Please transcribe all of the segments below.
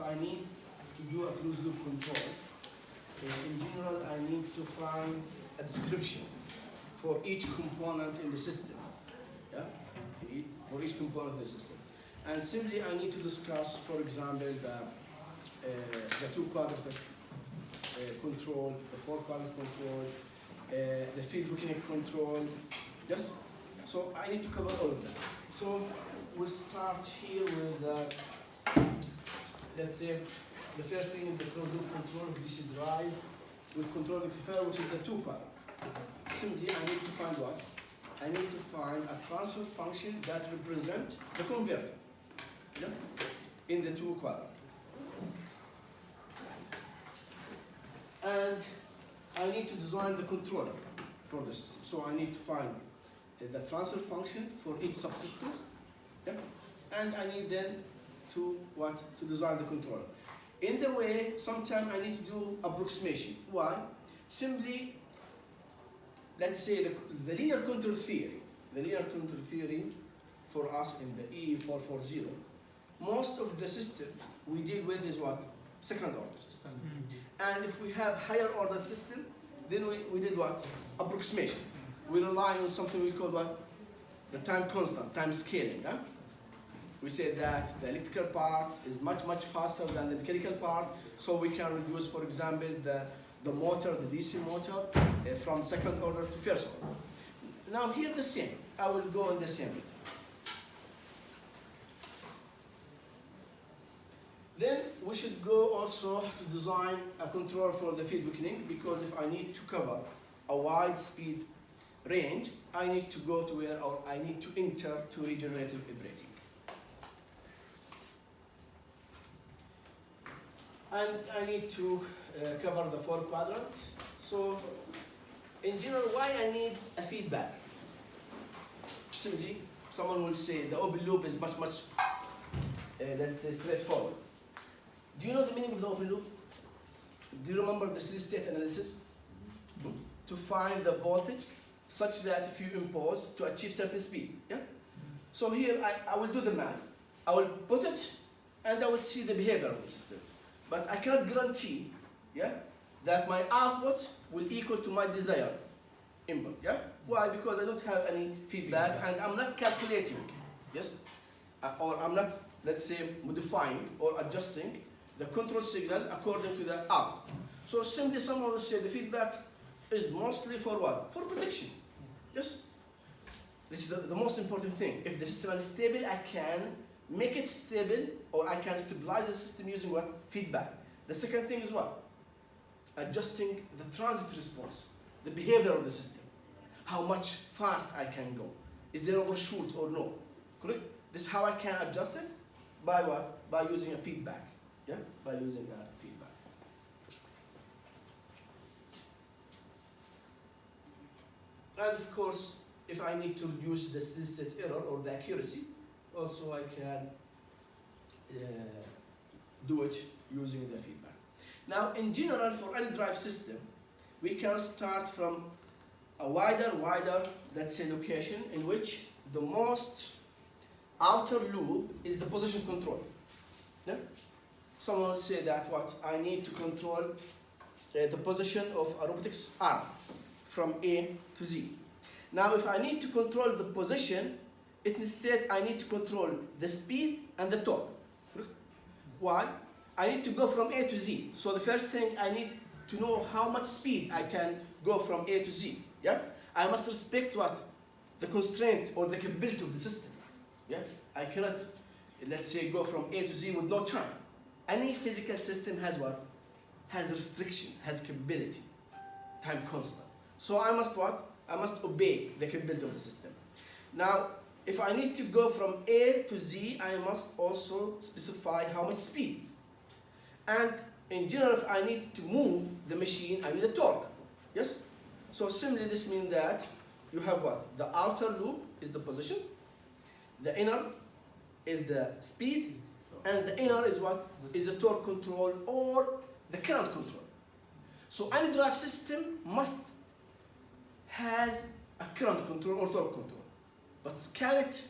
I need to do a closed loop control, in general, I need to find a description for each component in the system. Yeah? For each component of the system. And simply I need to discuss, for example, the two quadrant control, the four quadrant control, the field quickening control. Yes? So I need to cover all of that. So we'll start here with, let's say, the first thing is the closed loop control of DC drive with control rectifier, which is the two quadrant. Simply I need to find what? I need to find a transfer function that represents the converter, yeah, in the two quadrant. And I need to design the controller for the system. So I need to find the transfer function for each subsystem, yeah? And I need then to design the controller. In the way, sometimes I need to do approximation. Why? Simply, let's say the linear control theory, for us in the E440, most of the systems we deal with is what? Second order system. And if we have higher order system, then we did what? Approximation. We rely on something we call what? The time constant, time scaling. Huh? We said that the electrical part is much faster than the mechanical part, so we can reduce, for example, the motor, the DC motor, from second order to first order. Now here the same. I will go in the same way. Then we should go also to design a control for the field quickening, because if I need to cover a wide speed range, I need to go to where, or I need to enter to regenerative braking. And I need to cover the four quadrants. So in general, why I need a feedback? Simply, someone will say the open loop is much, let's say, straightforward. Do you know the meaning of the open loop? Do you remember the steady state analysis? To find the voltage such that if you impose to achieve certain speed. Yeah? So here I will do the math. I will put it and I will see the behavior of the system. But I cannot guarantee, yeah, that my output will equal to my desired input. Yeah? Why? Because I don't have any feedback and I'm not calculating, yes? Or I'm not, let's say, modifying or adjusting the control signal according to the output. So simply someone will say the feedback is mostly for what? For protection. Yes? This is the most important thing. If the system is stable, I can make it stable, or I can stabilize the system using what? Feedback. The second thing is what? Adjusting the transit response, the behavior of the system. How much fast I can go. Is there overshoot or no? Correct? This is how I can adjust it. By what? By using a feedback. Yeah? By using a feedback. And of course, if I need to reduce the steady state error or the accuracy, also I can do it using the feedback. Now, in general, for any drive system, we can start from a wider, let's say, location in which the most outer loop is the position control. Yeah? Someone will say that what? I need to control the position of a robotics arm from A to Z. Now, if I need to control the position, instead I need to control the speed and the torque. Why? I need to go from A to Z. So the first thing I need to know how much speed I can go from A to Z. Yeah? I must respect what? The constraint or the capability of the system. Yeah? I cannot, let's say, go from A to Z with no time. Any physical system has what? Has restriction, has capability, time constant. So I must what? I must obey the capability of the system. Now, if I need to go from A to Z, I must also specify how much speed. And in general, if I need to move the machine, I need a torque. Yes? So simply this means that you have what? The outer loop is the position, the inner is the speed, and the inner is what? Is the torque control or the current control. So any drive system must has a current control or torque control. But can it,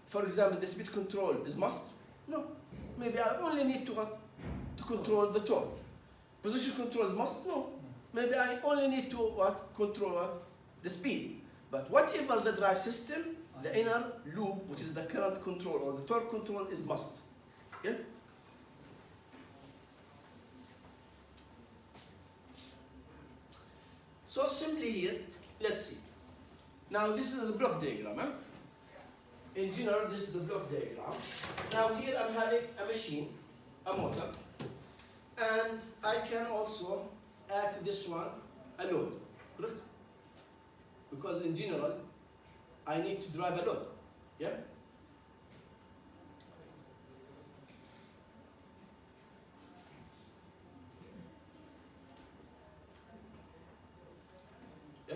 for example, the speed control is must? No, Maybe I only need to what? To control the torque. Position control is must? No. Maybe I only need to what? Control what? The speed. But whatever the drive system, the inner loop, which is the current control or the torque control, is must. Yeah? So simply here, let's see. Now this is the block diagram. Huh? In general, this is the block diagram. Now here I'm having a machine, a motor, and I can also add to this one a load, correct? Because in general, I need to drive a load, yeah? Yeah?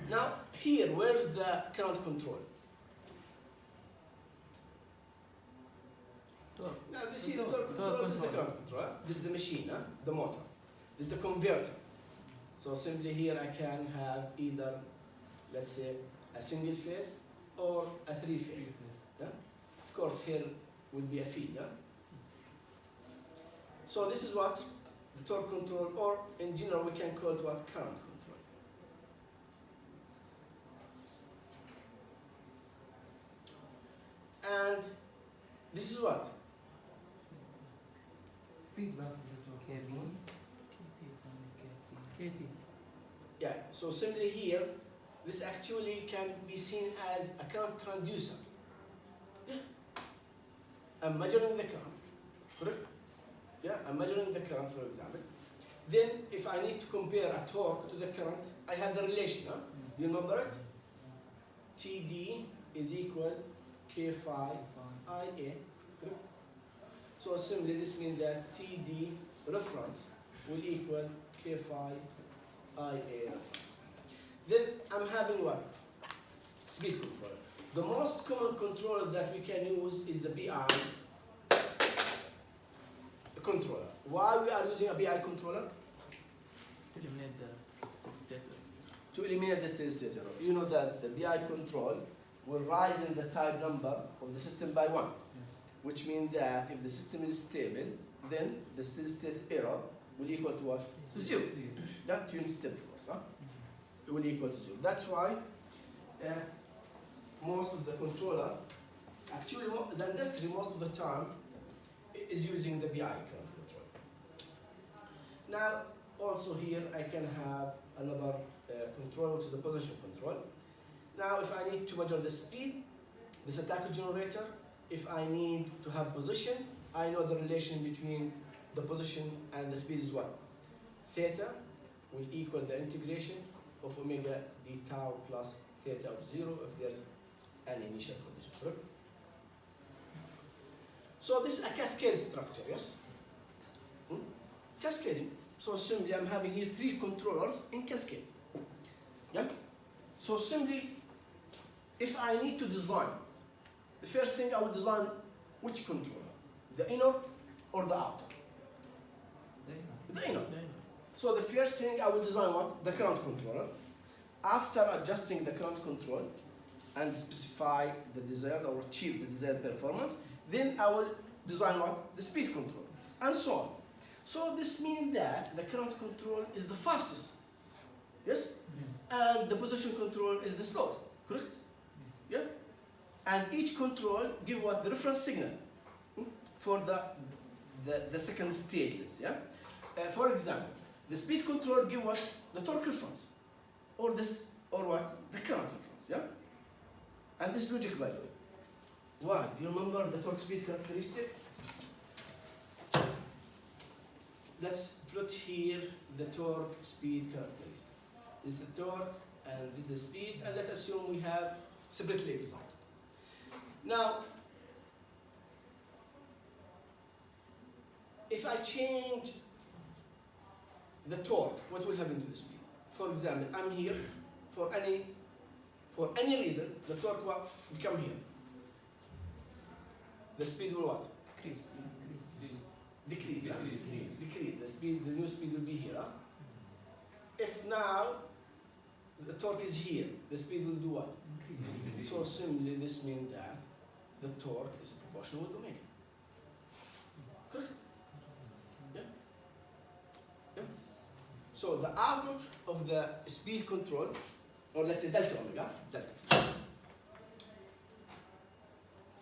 Now, here, where's the current control? Now, you see the torque control, this is the current control. Huh? This is the machine, huh? The motor. This is the converter. So simply here I can have either, let's say, a single phase or a three phase. Yeah? Of course, here will be a feed. Yeah? So this is what the torque control, or in general we can call it what? Current control. And this is what? Feedback. KT. Yeah, so simply here, this actually can be seen as a current transducer. Yeah. I'm measuring the current, correct? Yeah, I'm measuring the current, for example. Then, if I need to compare a torque to the current, I have the relation, huh? You remember it? TD is equal K phi IA, correct? So simply this means that TD reference will equal K phi IA. Then I'm having what? Speed controller. The most common controller that we can use is the BI controller. Why we are using a BI controller? To eliminate the state. To eliminate the steady state error. You know that the BI control will rise in the type number of the system by 1, which means that if the system is stable, then the steady state error will equal to what? To 0. Not unit step, of course. Huh? It will equal to 0. That's why most of the controller, actually the industry most of the time is using the BI current control. Now also here I can have another control, which is the position control. Now if I need to measure the speed, this attack generator, if I need to have position, I know the relation between the position and the speed is what? Theta will equal the integration of omega d tau plus theta of 0 if there's an initial condition, correct? So this is a cascade structure, yes? Cascading. So simply I'm having here 3 controllers in cascade. Yeah? So simply, if I need to design, the first thing I will design which controller? The inner or the outer? The inner. So the first thing I will design what? The current controller. After adjusting the current control and specify the desired or achieve the desired performance, then I will design what? The speed control, and so on. So this means that the current control is the fastest, yes? And the position control is the slowest, correct? Yeah? And each control give what? The reference signal for the second stageless, yeah? For example, the speed control give what? The torque reference, or what? The current reference, yeah? And this logic, by the way. Why? Do you remember the torque speed characteristic? Let's plot here the torque speed characteristic. This is the torque and this is the speed, and let's assume we have separately excited. Now, if I change the torque, what will happen to the speed? For example, I'm here for any reason, the torque will become here. The speed will what? Decrease. Decrease. The speed, the new speed will be here. Huh? If now the torque is here, the speed will do what? So simply this means that the torque is proportional with omega. So the output of the speed control, or let's say delta omega, delta.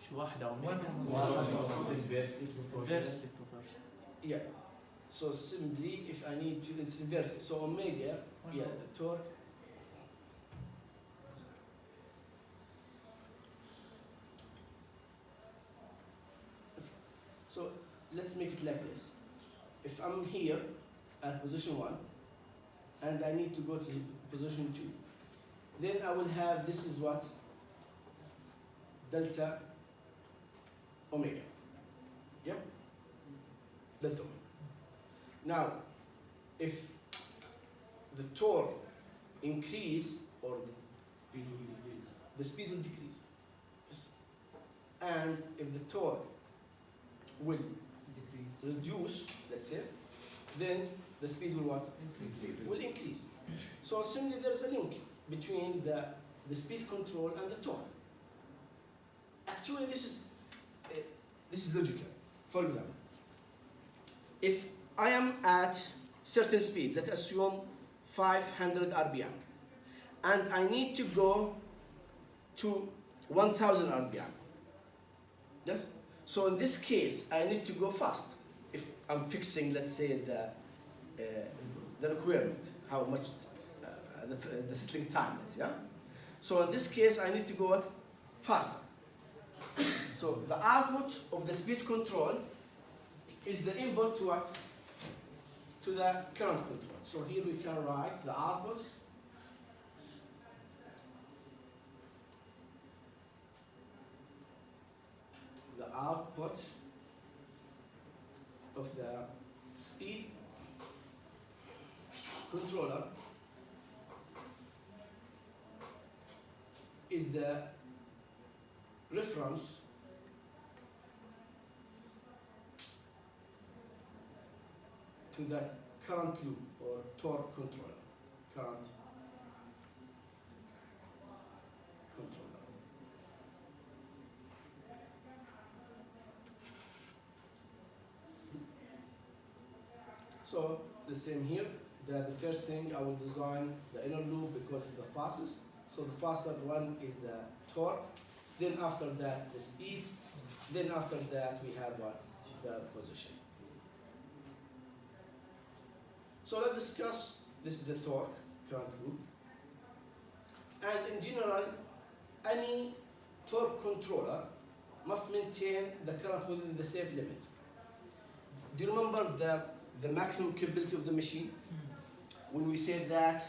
شو واحدة أو Inversely proportional. inversely proportional. Yeah. So simply, if I need to, it's inverse. So omega, yeah, the torque. So let's make it like this. If I'm here at position 1 and I need to go to position 2, then I will have, this is what? Delta omega. Yeah? Delta omega. Now, if the torque increase or Speed will decrease. the speed will decrease. Yes. And if the torque will reduce, let's say, then the speed will what? Increase. Will increase. So simply there is a link between the speed control and the torque. Actually, this is logical. For example, if I am at certain speed, let's assume 500 RPM, and I need to go to 1000 RPM. Yes? So in this case, I need to go fast. If I'm fixing, let's say, the requirement, how much the settling time is, yeah? So in this case, I need to go what? Faster. So the output of the speed control is the input to what? To the current control. So here we can write the output of the speed controller is the reference to the current loop or torque controller. Current controller. So it's the same here. The first thing I will design the inner loop because it's the fastest. So the faster one is the torque. Then after that the speed. Then after that we have what? The position. So let's discuss, this is the torque, current loop. And in general, any torque controller must maintain the current within the safe limit. Do you remember the maximum capability of the machine? When we said that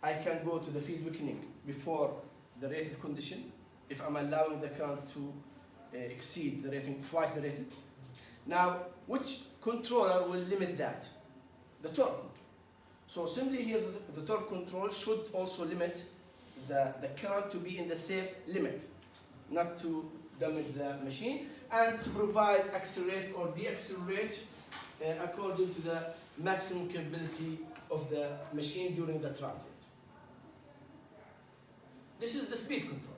I can go to the field weakening before the rated condition, if I'm allowing the current to exceed the rating, twice the rated. Now, which controller will limit that? The torque. So simply here, the torque control should also limit the current to be in the safe limit, not to damage the machine, and to provide accelerate or deaccelerate according to the maximum capability of the machine during the transit. This is the speed control.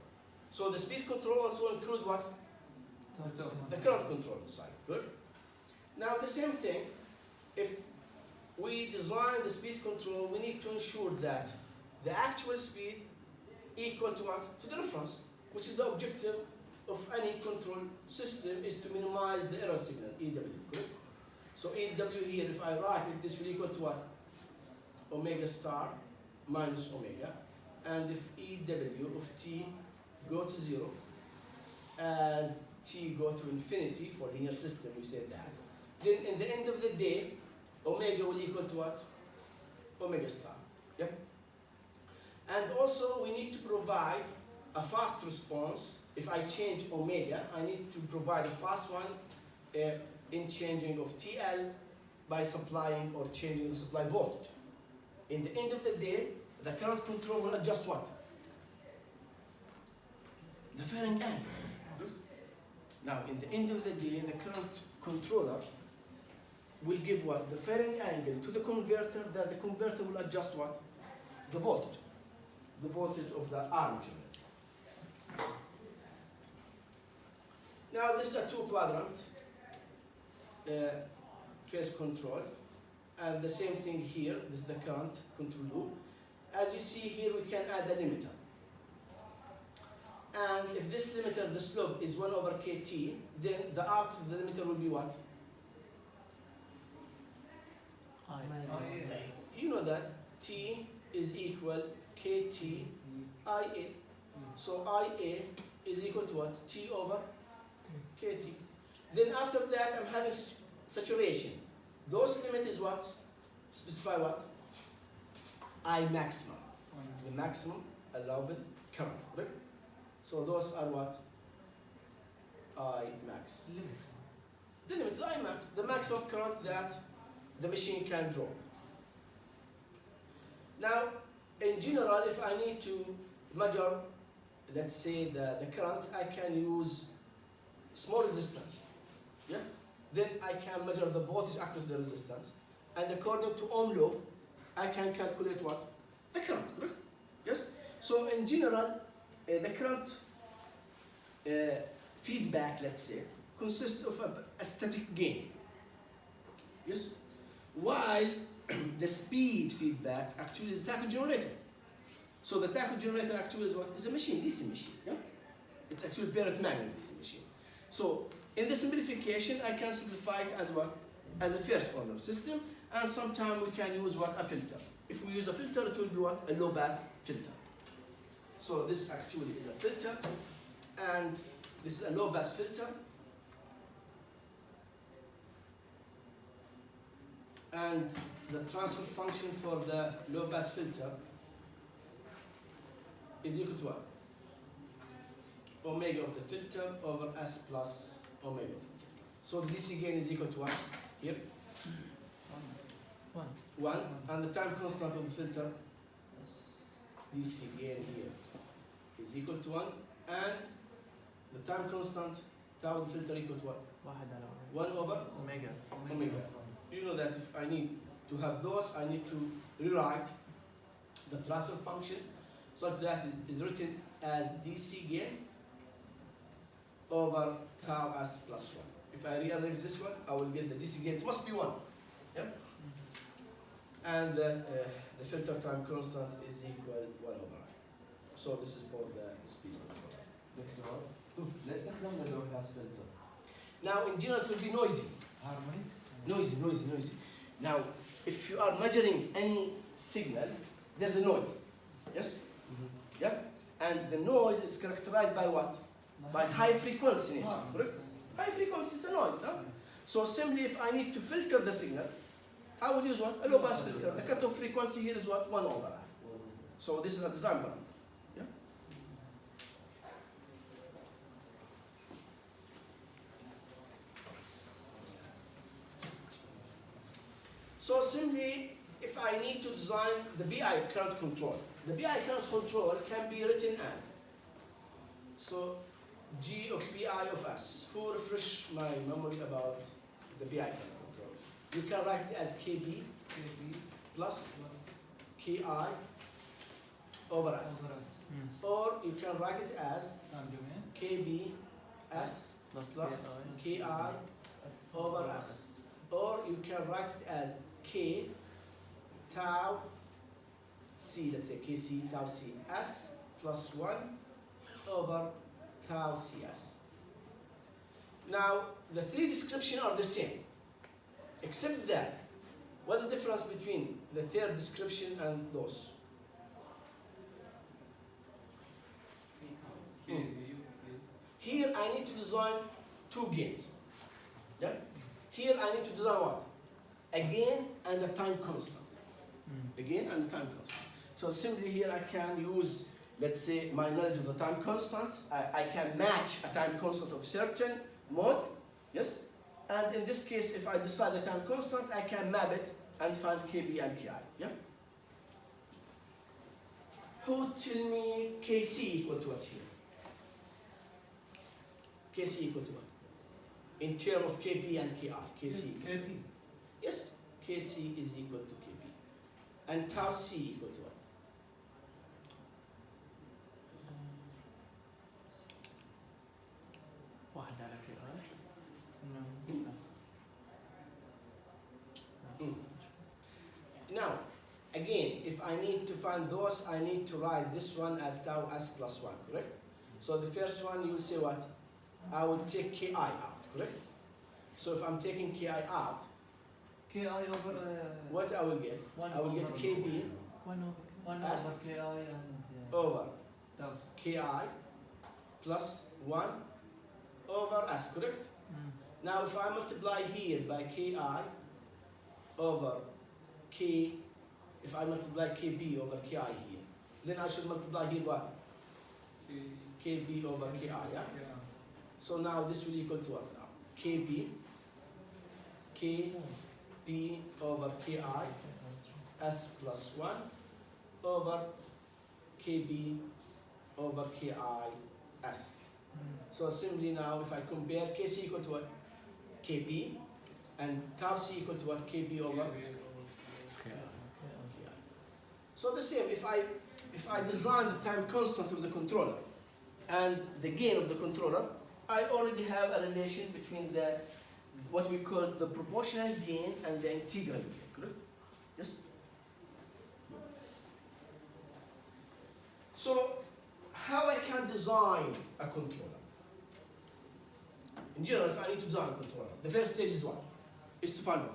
So the speed control also includes what? The current control inside, good? Now the same thing, if we design the speed control, we need to ensure that the actual speed equal to what? To the reference, which is the objective of any control system, is to minimize the error signal, EW, correct? So EW here, if I write it, this will equal to what? Omega star minus omega. And if EW of t go to 0, as t go to infinity for linear system, we said that, then in the end of the day, omega will equal to what? Omega star. Yep. And also we need to provide a fast response. If I change omega, I need to provide a fast one in changing of TL by supplying or changing the supply voltage. In the end of the day, the current control will adjust what? The fairing angle. Now, in the end of the day, the current controller will give what? The fairing angle to the converter, that the converter will adjust what? The voltage. The voltage of the armature. Now, this is a two-quadrant phase control. And the same thing here, this is the current control loop. As you see here, we can add a limiter. And if this limiter, the slope is 1 over kt, then the arc of the limiter will be what? I. You know that t is equal kt ia. So ia is equal to what? T over kt. Then after that, I'm having saturation. Those limit is what? Specify what? I maximum. The maximum allowable current, right? So those are what? I max. The limit, the I max, the maximum current that the machine can draw. Now, in general, if I need to measure, let's say the current, I can use small resistance. Yeah? Then I can measure the voltage across the resistance. And according to Ohm law, I can calculate what? The current, correct? Yes? So in general, the current feedback, let's say, consists of a static gain. Yes? While the speed feedback actually is a tacho generator. So the tacho generator actually is what? Is a machine, DC machine. Yeah? It's actually a parent magnet DC machine. So in the simplification, I can simplify it as what? As a first order system, and sometimes we can use what? A filter. If we use a filter, it will be what? A low pass filter. So this actually is a filter, and this is a low pass filter. And the transfer function for the low pass filter is equal to what? Omega of the filter over S plus omega of the filter. So the DC gain is equal to what? Here? 1. And the time constant of the filter, DC gain here, is equal to 1. And the time constant, tau of the filter equal to what? 1 over Omega. omega. You know that if I need to have those, I need to rewrite the transfer function such that it is written as DC gain over tau s plus 1. If I rearrange this one, I will get the DC gain. It must be 1. Yeah? And the filter time constant is equal 1 over I. So this is for the speed control. ليش استخدمنا اللو باس فلتر؟ Now in general it will be noisy. هارمونيك؟ Noisy. Now, if you are measuring any signal, there's a noise. Yes? Yeah? And the noise is characterized by what? By high frequency nature. Correct? High frequency is a noise. Huh? So simply if I need to filter the signal, I will use what? A low pass filter. The cutoff frequency here is what? 1 over I. So this is a design parameter. Yeah? So simply, if I need to design the BI current control, the BI current control can be written as, so G of BI of S. Who refresh my memory about the BI current control? You can write it as KB plus KI over S. Or you can write it as KB S plus KI over S. Or you can write it as K tau C, let's say KC tau C S plus 1 over tau CS. Now, the three descriptions are the same, except that, what's the difference between the third description and those? Here I need to design two gains. Yeah? Here I need to design what? A gain and a time constant. A gain and a time constant. So simply here I can use, let's say, my knowledge of the time constant. I can match a time constant of certain mode. Yes? And in this case, if I decide the time constant, I can map it and find KB and KI. Yeah? Who tell me KC equal to what here? KC equal to what? In terms of KB and KI. KC. KB. Yes, KC is equal to KB. And tau C equal to what? واحد على KI. Mm. again, if I need to find those, I need to write this one as tau s plus 1, correct? So the first one, you will say what? I will take ki out, correct? So if I'm taking ki out, Ki over what I will get? one I will get over kb one S over ki and over tau. ki plus 1 over s, correct? Now if I multiply here by ki over k, if I multiply kb over ki here, then I should multiply here what? kb over ki, yeah? So now this will equal to what now? kb over ki s plus 1 over kb over ki s. So simply now if I compare kc equal to what? kb and tau c equal to what? kb over ki. So the same, if I design the time constant of the controller and the gain of the controller, I already have a relation between the what we call the proportional gain and the integral gain, correct? Yes? So how I can design a controller? In general, if I need to design a controller, the first stage is what? Is to find what?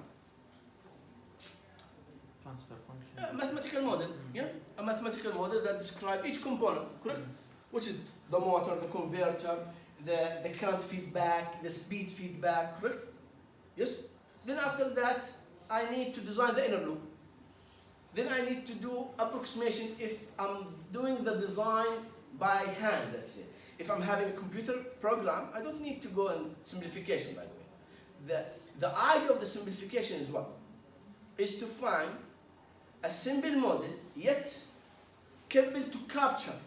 Transfer function. A mathematical model, yeah? A mathematical model that describes each component, correct? Which is the motor, the converter, the current feedback, the speed feedback, correct? Yes? Then after that, I need to design the inner loop. Then I need to do approximation if I'm doing the design by hand, let's say. If I'm having a computer program, I don't need to go in simplification, by the way. The idea of the simplification is what? Is to find a simple model, yet capable to capture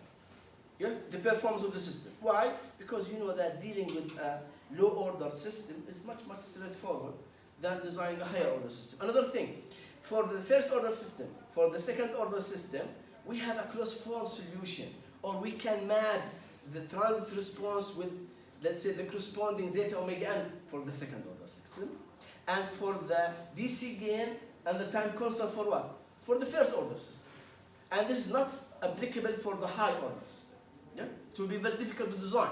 the performance of the system. Why? Because you know that dealing with a low-order system is much straightforward than designing a higher-order system. Another thing, for the first-order system, for the second-order system, we have a closed-form solution, or we can map the transit response with, let's say, the corresponding zeta omega n for the second-order system, and for the DC gain and the time constant for what? For the first-order system. And this is not applicable for the high-order system. Yeah? It will be very difficult to design,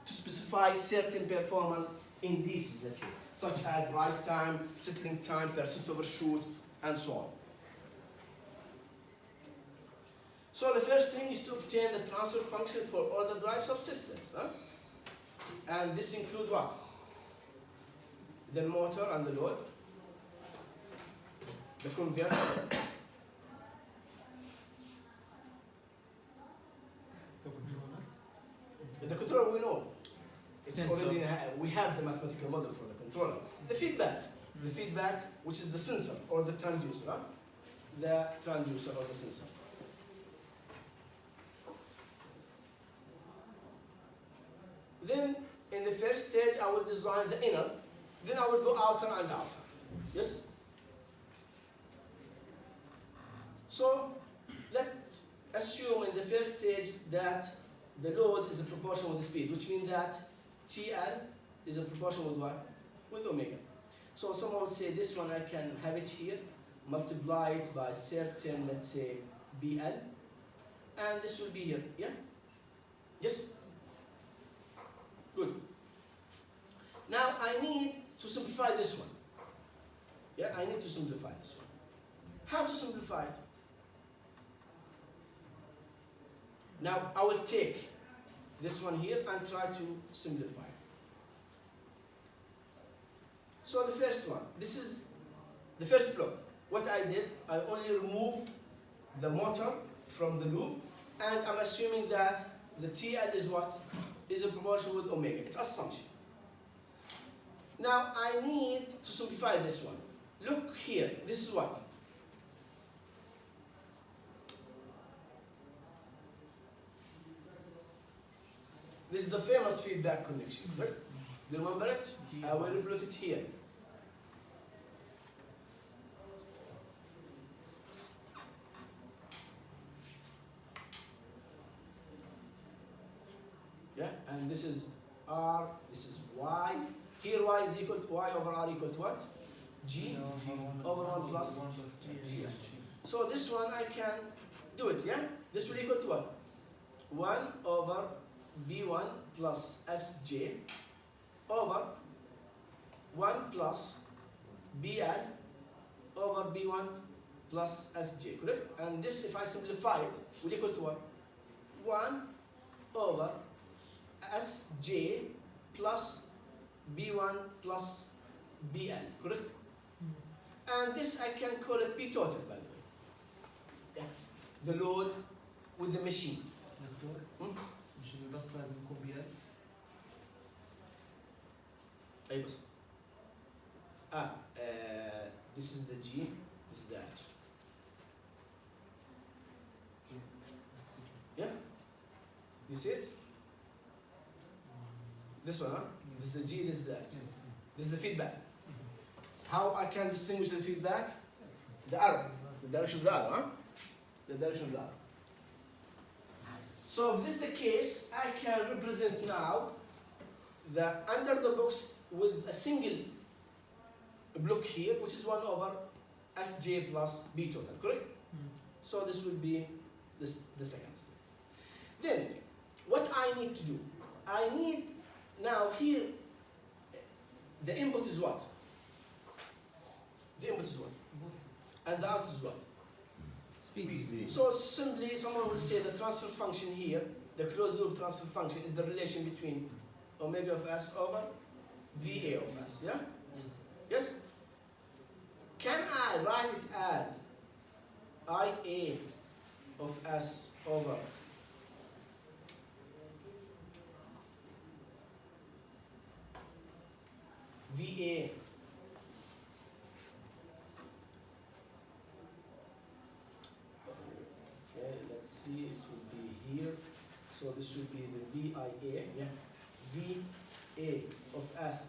to specify certain performance in DCs, let's say, such as rise time, settling time, percent overshoot, and so on. So the first thing is to obtain the transfer function for all the drive subsystems. Huh? And this includes what? The motor and the load, the converter, the controller we know. It's already we have the mathematical model for the controller. The feedback, which is the sensor or the transducer, huh? The transducer or the sensor. Then, in the first stage, I will design the inner. Then I will go outer and outer. Yes? So, let's assume in the first stage that the load is a proportion with the speed, which means that TL is a proportion with what? With omega. So someone will say this one I can have it here, multiply it by certain, let's say, BL, and this will be here, yeah? Yes? Good. Now I need to simplify this one. Yeah, I need to simplify this one. How to simplify it? Now I will take this one here and try to simplify. So the first one, this is the first block. What I did, I only removed the motor from the loop, and I'm assuming that the TL is what? Is a proportion with omega. It's assumption. Now I need to simplify this one. Look here, this is what? This is the famous feedback connection, right? Do you remember it? I will replot it here. Yeah, and this is R, this is Y. Here Y is equal to Y over R equal to what? G over 1 plus G. So this one I can do it, yeah? This will equal to what? 1 over B1 plus Sj over 1 plus BL over B1 plus Sj, correct? And this, if I simplify it, will equal to what? 1 over Sj plus B1 plus BL, correct? And this I can call it P total, by the way. Yeah. The load with the machine. دكتور Hmm? مش البسط لازم يكون بيال؟ أي بسط. This is the G, this is the H. Yeah? You see it? This one, huh? This is the G, this is the H. This is the feedback. How I can distinguish the feedback? The arrow. The direction of the arrow, huh? The direction of the arrow. So if this is the case, I can represent now the under the box with a single block here, which is 1 over Sj plus B total, correct? So this will be this, the second step. Then, what I need to do? I need, now here, the input is what? The input is what? And the output is what? Speed. So simply, someone will say the transfer function here, the closed loop transfer function is the relation between omega of S over VA of S, yeah? Yes? Can I write it as IA of S over VA okay, let's see, it will be here. So this will be the VIA, yeah? VA of S.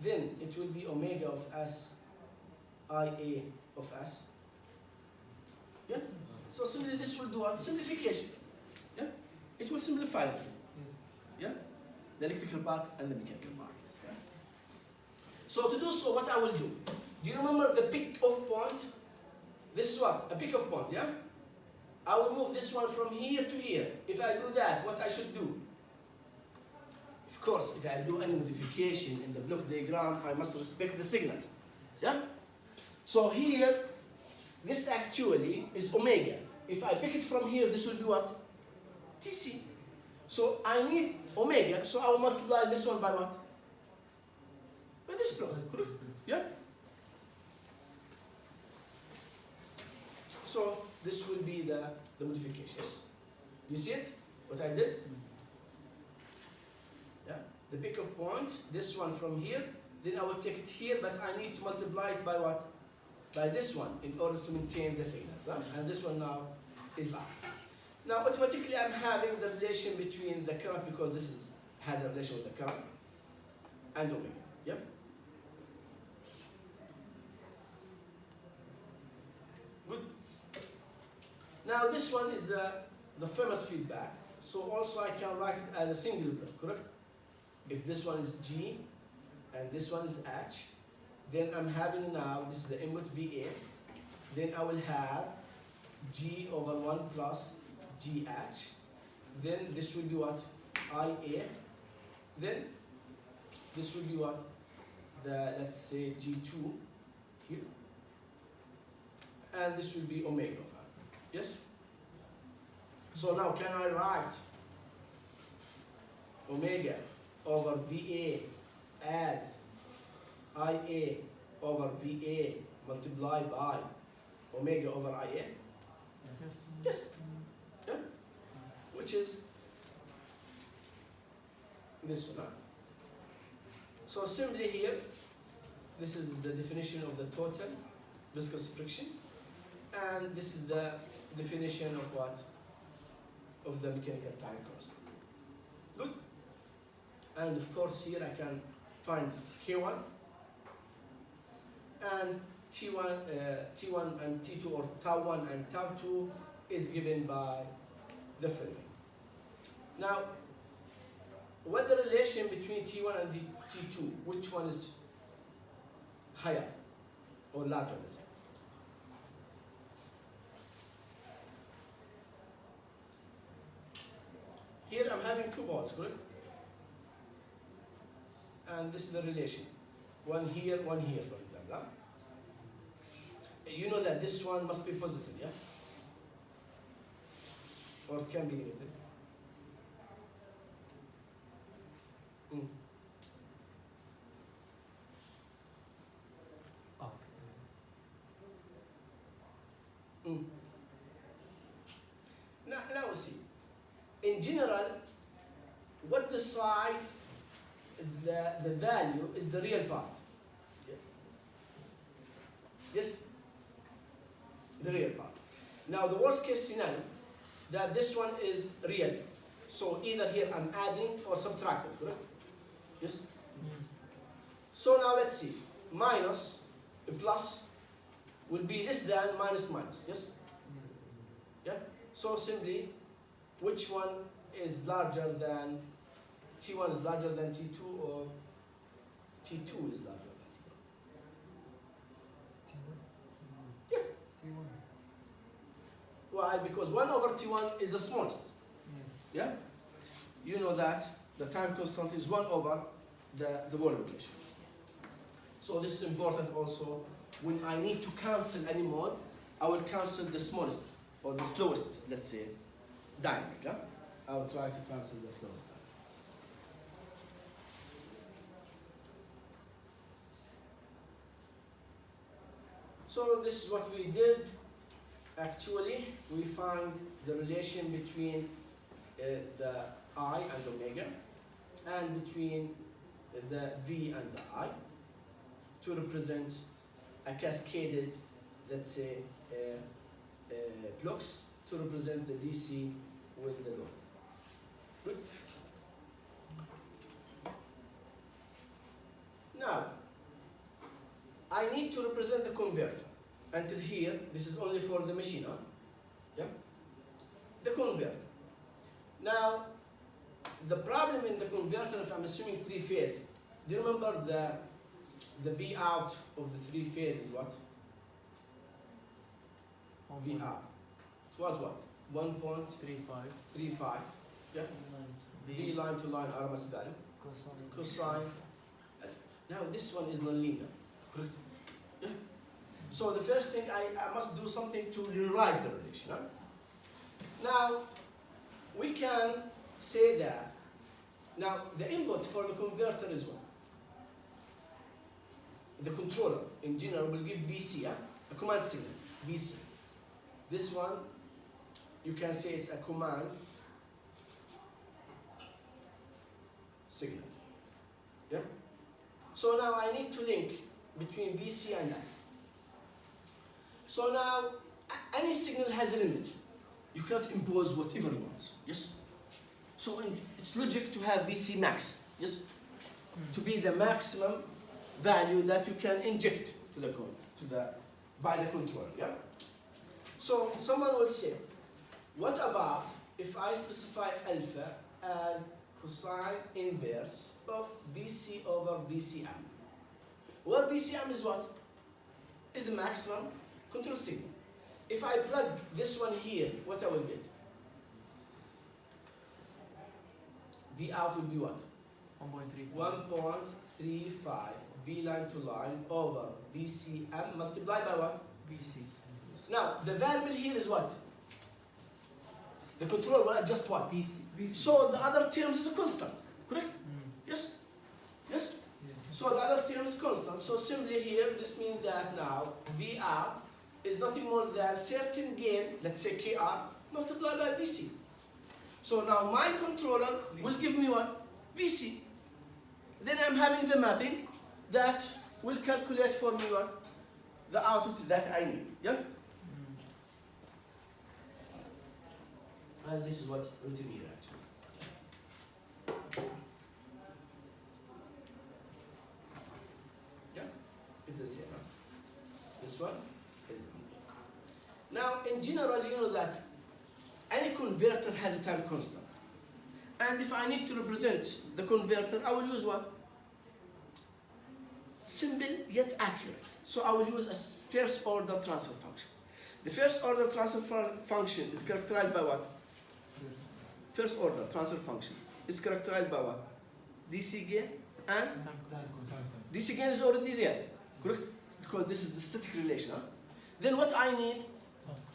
Then it will be omega of S IA of S. Yeah? So simply this will do what? Simplification. Yeah? It will simplify the thing. Yeah? The electrical part and the mechanical part. Yeah? So to do so, what I will do? Do you remember the pick off point? This is what? A pick off point, yeah? I will move this one from here to here. If I do that, what I should do? Of course, if I do any modification in the block diagram, I must respect the signals. Yeah? So here, this actually is omega. If I pick it from here, this will be what? TC. So I need omega, so I will multiply this one by what? By this block. Correct? Yeah? So this will be the modification. Yes? You see it? What I did? Yeah? The pick of point, this one from here, then I will take it here, but I need to multiply it by what? By this one in order to maintain the signals. Huh? And this one now is out. Now automatically I'm having the relation between the current, because this has a relation with the current, and omega. Yeah? Good. Now this one is the famous feedback. So also I can write it as a single block, correct? If this one is G and this one is H, then I'm having now, this is the input VA, then I will have G over 1 plus GH, then this will be what? IA, then this will be what? Let's say G2 here, and this will be omega of R. Yes? So now can I write omega over VA as IA over VA multiplied by omega over IA? Yes. Yeah? Which is this one. Huh? So simply here, this is the definition of the total viscous friction, and this is the definition of what? Of the mechanical time constant. Good. And of course here I can find K1 and T1 and T2, or tau 1 and tau 2 is given by the Fermi. Now, what the relation between T1 and T2, which one is higher or larger, let's say? Here I'm having two balls, correct? And this is the relation. One here, for example. Huh? You know that this one must be positive, yeah? Or it can be negative. Mm. Oh. Mm. Now see. In general, what decide the value is the real part. Yeah. Yes? The real part. Now the worst case scenario, that this one is real. So either here I'm adding or subtracting, correct? Yes? So now let's see. Minus, plus will be less than minus minus, yes? Yeah? So simply, which one is larger than, T1 is larger than T2 or T2 is larger than T1? Yeah. T1. Why? Because 1 over T1 is the smallest. Yes. Yeah? You know that the time constant is 1 over the ball location. So this is important also. When I need to cancel any mode, I will cancel the smallest or the slowest, let's say, dynamic. Yeah? I will try to cancel the slowest dynamic. So this is what we did. Actually, we find the relation between the I and omega and between the V and the I to represent a cascaded, let's say, flux to represent the DC with the load. Good. Now, I need to represent the converter. Until here, this is only for the machine, huh? Yeah? The converter. Now, the problem in the converter, if I'm assuming 3 phase, do you remember the V out of the 3 phase is what? V out. It was what? 1.35. Yeah? V line to line RMS value. Cosine. Now this one is nonlinear. Correct? Yeah? So the first thing I must do something to rewrite the relation. Huh? Now we can say that. Now the input for the converter is what? The controller in general will give VC, huh? A command signal, VC. This one, you can say it's a command signal. Yeah? So now I need to link between VC and I. So now, any signal has a limit. You cannot impose whatever you want. Yes? So it's logic to have VC max. Yes? To be the maximum value that you can inject to the code, by the controller. Yeah? So someone will say, what about if I specify alpha as cosine inverse of VC over VCM? Well, VCM is what? Is the maximum control signal. If I plug this one here, what I will get? V out will be what? 1.35 V line to line over VCM multiplied by what? BC. Now, the variable here is what? The controller will adjust what? BC. So the other terms is a constant, correct? Yes? Yes? Yes. So the other term is constant. So simply here, this means that now V out is nothing more than certain gain, let's say KR, multiplied by VC. So now my controller will give me what? VC. Then I'm having the mapping that will calculate for me what? The output that I need. Yeah? And this is what's written here actually. Yeah? It's the same. Huh? This one is now in general you know that any converter has a time constant. And if I need to represent the converter, I will use what? Simple yet accurate. So I will use a first order transfer function. The first order transfer function is characterized by what? first order transfer function is characterized by what? DC gain and DC gain is already there, correct? Because this is the static relation. Huh? Then what I need?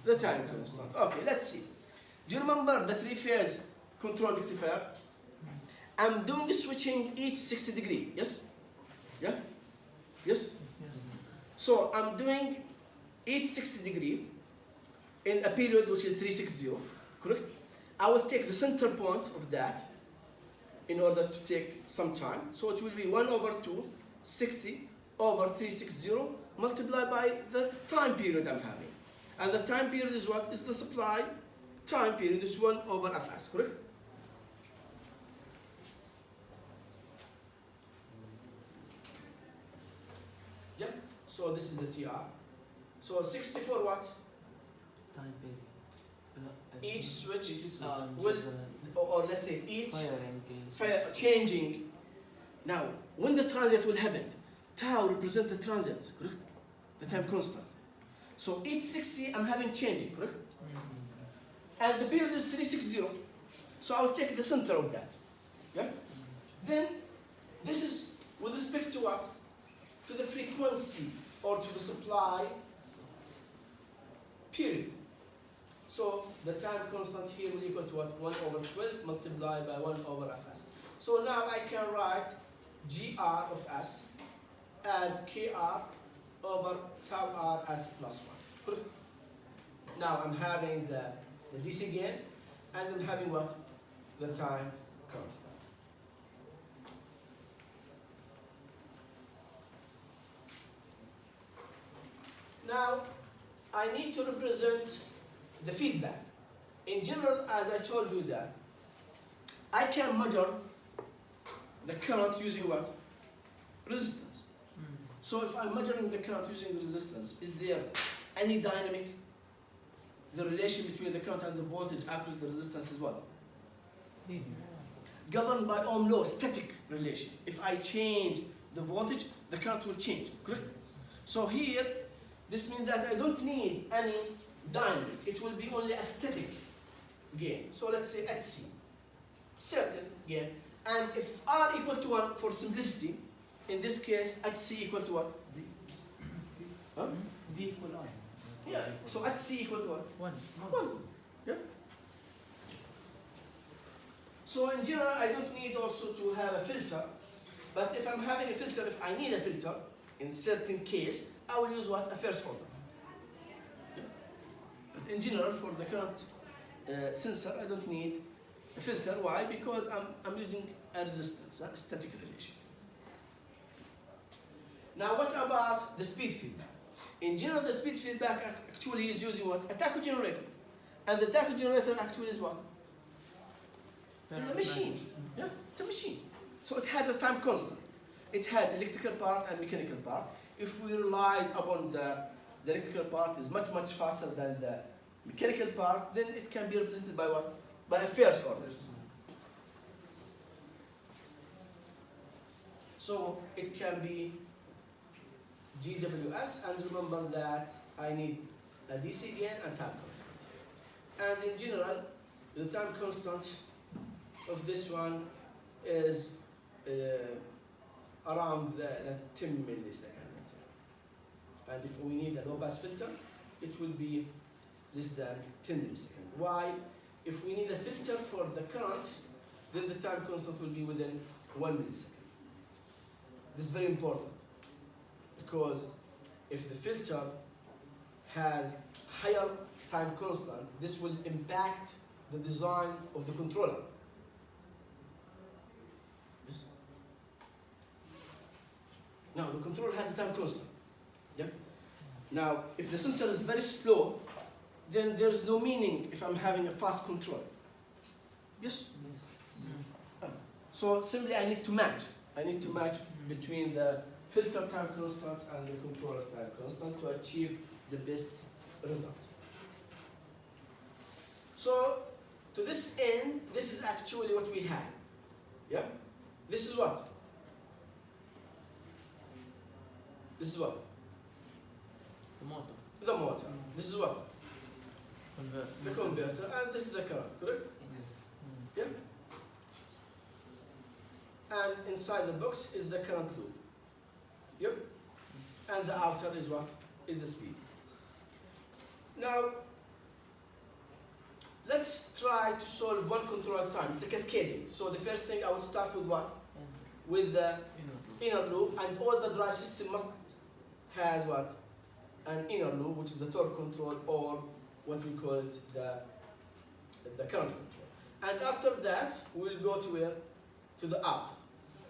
The time constant. Okay, let's see. Do you remember the three-phase control rectifier? I'm doing switching each 60 degree. Yes? Yeah? Yes? So I'm doing each 60 degree in a period which is 360, correct? I will take the center point of that in order to take some time. So it will be 1 over 2, 60 over 360 multiplied by the time period I'm having. And the time period is what? Is the supply time period is 1 over Fs, correct? Yeah, so this is the TR. So 60 for what? Time period. Each switch will will, or let's say each fire engine. fire changing. Now, when the transient will happen, tau represents the transient, correct? The time constant. So each 60 I'm having changing, correct? And the period is 360. So I'll take the center of that. Yeah? Then this is with respect to what? To the frequency or to the supply period. So the time constant here will equal to what? 1 over 12 multiplied by 1 over Fs. So now I can write GR of S as KR over tau R as plus 1. Now I'm having the DC gain and I'm having what? The time constant. Now I need to represent the feedback. In general, as I told you that, I can measure the current using what? Resistance. So if I'm measuring the current using the resistance, is there any dynamic? The relation between the current and the voltage across the resistance is what? Governed by Ohm law, static relation. If I change the voltage, the current will change, correct? So here, this means that I don't need any dynamic. It will be only a static gain. So let's say at C, certain gain. And if R equal to 1 for simplicity, in this case, at C equal to what? Huh? V equal I. Yeah, so at C equal to what? 1. 1. Yeah. So in general, I don't need also to have a filter. But if I'm having a filter, if I need a filter, in certain case, I will use what? A first order. Yeah. But in general, for the current sensor, I don't need a filter. Why? Because I'm using a resistance, a static relation. Now, what about the speed feedback? In general, the speed feedback actually is using what? A tacho generator. And the tacho generator actually is what? It's a machine. Yeah, it's a machine. So it has a time constant. It has electrical part and mechanical part. If we rely upon the electrical part is much, much faster than the mechanical part, then it can be represented by what? By a first order system. So it can be GWS, and remember that I need a DC gain and time constant. And in general, the time constant of this one is around the 10 milliseconds, let's say. And if we need a low-pass filter, it will be less than 10 milliseconds. Why? If we need a filter for the current, then the time constant will be within 1 millisecond. This is very important, because if the filter has higher time constant, this will impact the design of the controller. Yes. Now the controller has a time constant. Yeah? Now if the sensor is very slow, then there's no meaning if I'm having a fast control. Yes? So simply I need to match. I need to match between the filter time constant and the controller time constant to achieve the best result. So to this end, this is actually what we have. Yeah? This is what? This is what? The motor. The motor. This is what? Converter. The converter, and this is the current, correct? Yes. Yeah? And inside the box is the current loop. Yep. And the outer is what? Is the speed. Now, let's try to solve one control at a time. It's a cascading. So the first thing I will start with what? With the inner loop, and all the drive system must has what? An inner loop, which is the torque control, or what we call it the current control. And after that, we'll go to where? To the outer.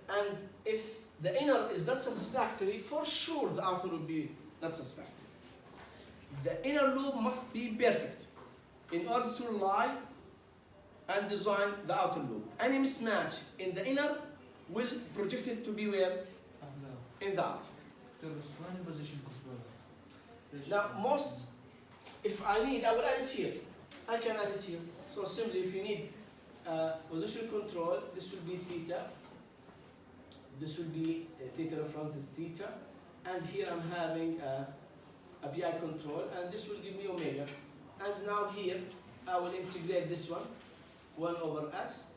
And if the inner is not satisfactory, for sure the outer will be not satisfactory. The inner loop must be perfect in order to rely and design the outer loop. Any mismatch in the inner will project it to be where? In the outer. There is one position controller. Now, most, if I need, I will add it here. I can add it here. So simply, if you need position control, this will be theta. This will be theta reference, this theta. And here I'm having a BI control, and this will give me omega. And now here, I will integrate this one, 1 over S,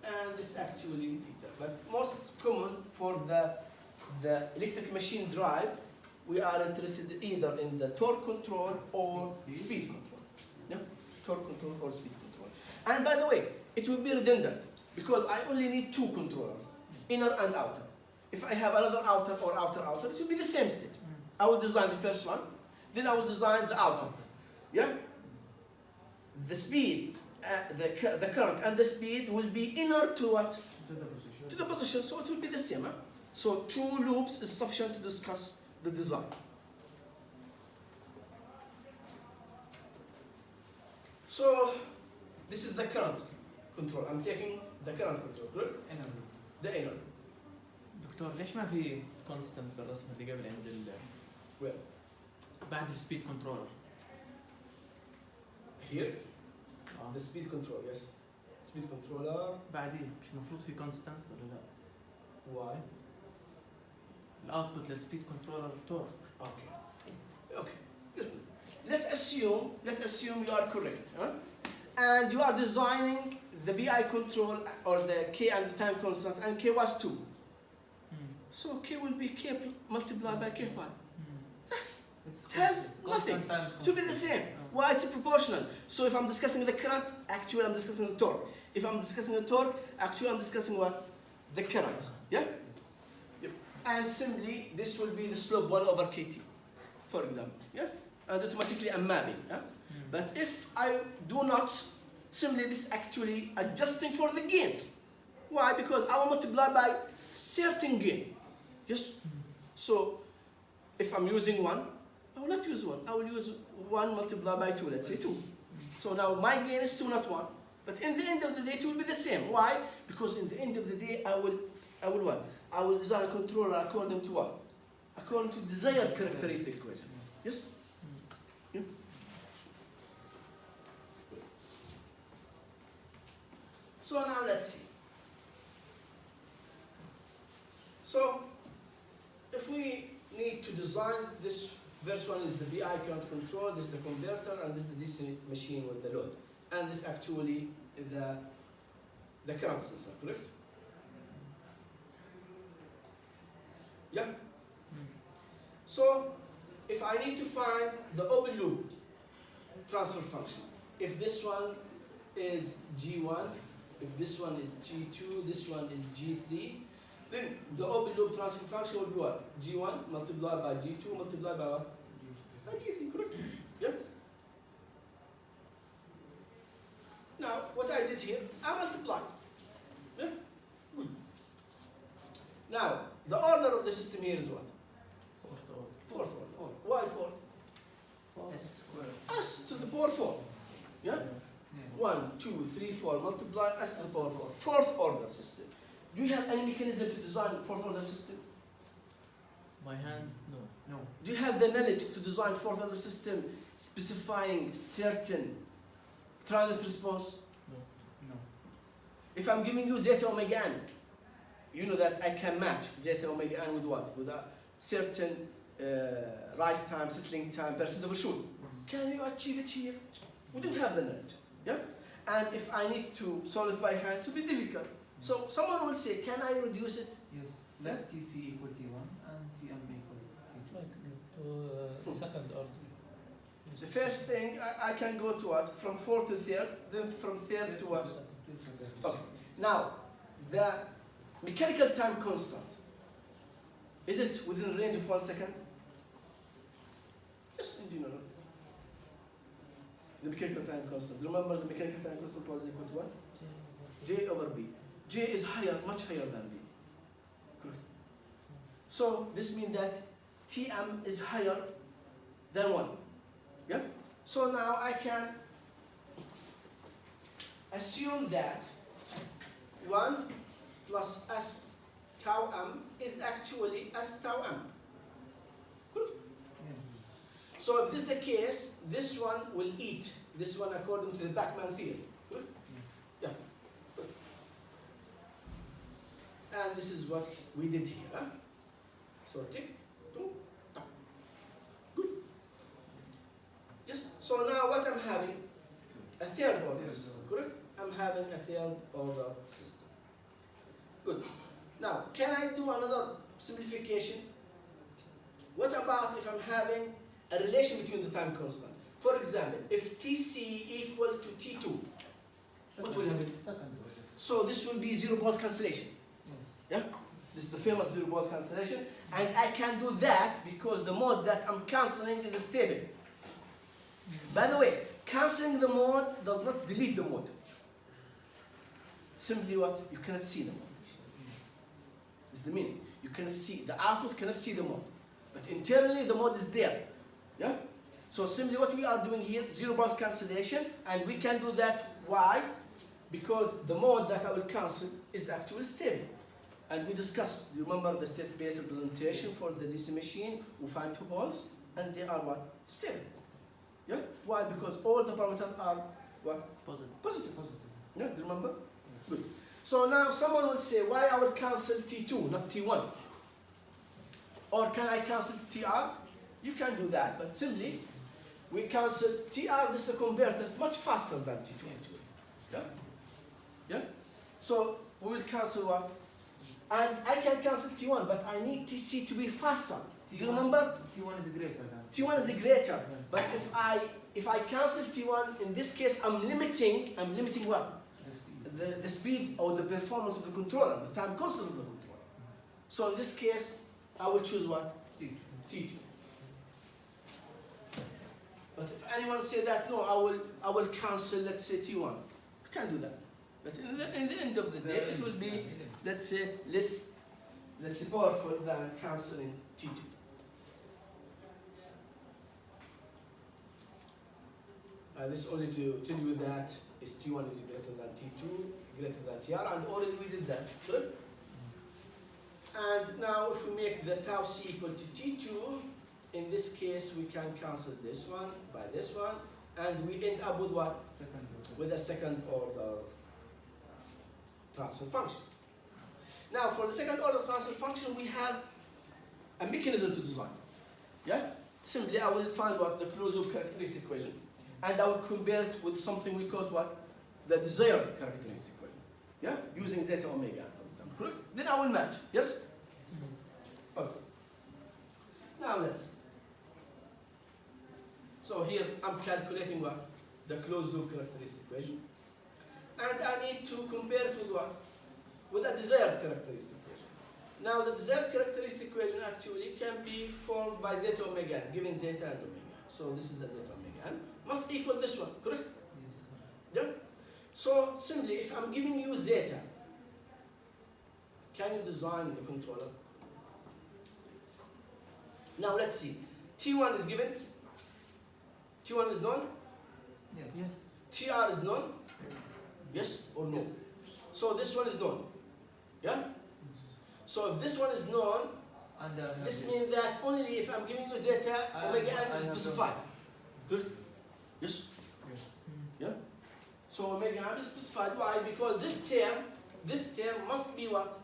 and this actually theta. But most common for the electric machine drive, we are interested either in the torque control or speed control. Yeah? Torque control or speed control. And by the way, it will be redundant because I only need 2 controllers, inner and outer. If I have another outer or outer, it will be the same state. I will design the first one, then I will design the outer. Yeah? The speed, the current and the speed will be inner to what? To the position. To the position, so it will be the same. Huh? So 2 loops is sufficient to discuss the design. So this is the current control. I'm taking the current control, correct? The inner. دكتور ليش ما في كونستنت بالرسم اللي قبل عند Where? بعد السبيد كنترولر؟ Here? The speed control, yes. Speed controller. بعديه مش المفروض في كونستنت ولا لا؟ Why? الاوتبوت للسبيد كنترولر تورك. Okay. Listen. Let's assume you are correct, huh? And you are designing the BI control or the K and the time constant, and K was 2. So K will be K multiplied by K5. It has nothing to be the same. Why? It's proportional. So if I'm discussing the current, actually I'm discussing the torque. If I'm discussing the torque, actually I'm discussing what? The current. Yeah? Yep. And simply, this will be the slope 1 over KT, for example. Yeah? And automatically I'm mapping. Yeah? But if I do not, simply this actually adjusting for the gains. Why? Because I will multiply by certain gain. Yes? So if I'm using 1, I will not use 1. I will use 1 multiplied by 2, let's say 2. So now my gain is 2, not 1. But in the end of the day, it will be the same. Why? Because in the end of the day, I will what? I will design a controller according to what? According to desired characteristic equation. Yes? Yeah? So now let's see. So if we need to design this, first one is the BI current control, this is the converter, and this is the DC machine with the load. And this actually is the current sensor, correct? Yeah? So if I need to find the open loop transfer function, if this one is G1, if this one is G2, this one is G3, then the open loop transfer function will be what? G1 multiplied by G2 multiplied by what? By G3, correct? Yeah? Now, what I did here, I multiplied. Yeah? Good. Now, the order of the system here is what? Fourth order. Why fourth? S squared. S to the power 4. Yeah? 1, 2, 3, 4, multiply S to the power 4. Fourth order system. Do you have any mechanism to design fourth order system? By hand? No. Do you have the knowledge to design fourth order system specifying certain transit response? No. If I'm giving you zeta omega n, you know that I can match zeta omega n with what? With a certain rise time, settling time, percent overshoot. Can you achieve it here? We don't have the knowledge. Yeah? and if I need to solve it by hand, it will be difficult. So someone will say, can I reduce it? Yes. Let TC equal T1 and TM equal T2. Like to second order. The first thing, I can go to what? From fourth to third, then from third to what? Okay. Now, the mechanical time constant, is it within the range of 1 second? Yes, in general. The mechanical time constant. Remember, the mechanical time constant was equal to what? J over B. J is higher, much higher than B. Correct. So this means that Tm is higher than 1. Yeah? So now I can assume that 1 plus S tau m is actually S tau m. Correct. So if this is the case, this one will eat this one according to the Bachmann theory. Correct? Yeah. And this is what we did here. Huh? So tick, two, tap. Good. Just so now what I'm having, a third order system, correct? I'm having a third order system. Good. Now, can I do another simplification? What about if I'm having a relation between the time constant? For example, if Tc equal to T2, what will happen? So this will be zero Bose cancellation. Yeah? This is the famous zero Bose cancellation. And I can do that because the mode that I'm cancelling is stable. By the way, cancelling the mode does not delete the mode. Simply what? You cannot see the mode. Is the meaning. You cannot see, the output cannot see the mode. But internally the mode is there. Yeah? So simply what we are doing here, zero Bose cancellation, and we can do that. Why? Because the mode that I will cancel is actually stable. And we discussed, you remember the state space representation for the DC machine, we find two poles, and they are what? Stable. Yeah? Why? Because all the parameters are what? Positive. Positive. Yeah, do you remember? Good. So now someone will say, why I will cancel T2, not T1? Or can I cancel TR? You can do that, but simply, we cancel TR, this is the converter, it's much faster than T2 actually. Yeah? Yeah? So we will cancel what? And I can cancel T1, but I need TC to be faster. Do you remember? T1 is greater than. T1 is greater. But if I cancel T1, in this case I'm limiting what? The speed or the performance of the controller, the time constant of the controller. So in this case, I will choose what? T2. But if anyone say that, no, I will cancel, let's say, T1. You can't do that. But in the end of the day, it will be, let's say, less powerful than canceling T2. This only to tell you that is T1 is greater than T2, greater than TR, and already we did that, correct? And now if we make the tau C equal to T2, in this case we can cancel this one by this one, and we end up with what? With a second order transfer function. Now for the second order transfer function we have a mechanism to design. Yeah? Simply I will find what? The closed loop characteristic equation. And I will compare it with something we call what? The desired characteristic equation. Yeah? Using zeta omega, for example. Correct? Then I will match. Yes? Okay. Now let's. So here I'm calculating what? The closed loop characteristic equation. And I need to compare it with what? With a desired characteristic equation. Now the desired characteristic equation actually can be formed by zeta omega, given zeta and omega. So this is a zeta omega. Must equal this one, correct? Yeah? So simply, if I'm giving you zeta, can you design the controller? Now let's see. T1 is given. T1 is known. Yes. TR is known. Yes or no? Yes. So this one is known. Yeah? So if this one is known, And this means that only if I'm giving you zeta, omega n is specified. Correct? Yes? Yeah? So omega n is specified. Why? Because this term must be what?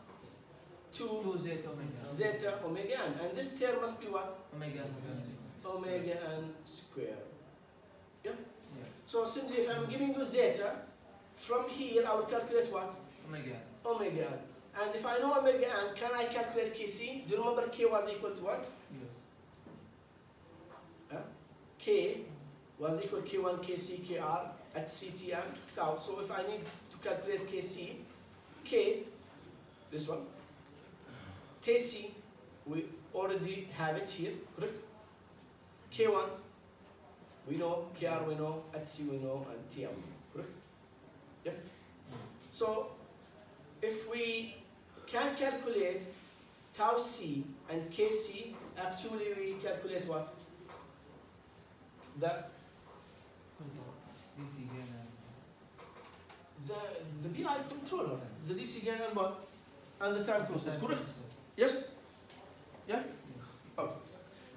2 zeta omega. Zeta omega n. And this term must be what? Omega squared. So omega n squared. Yeah? Yeah. So simply if I'm giving you zeta, From here, I will calculate what? Omega. Omega n. And if I know omega n, can I calculate Kc? Do you remember K was equal to what? Yes. K was equal to K1, Kc, Kr at Ct and tau. So if I need to calculate Kc, K, this one, Tc, we already have it here, correct? K1, we know, Kr we know, Hc we know, and Tm we know, correct? Yep. So if we can calculate tau c and Kc, actually we calculate what? The DC gain. the BI controller, the DC gain and what? And the time constant, correct? Yes? Yeah? Okay.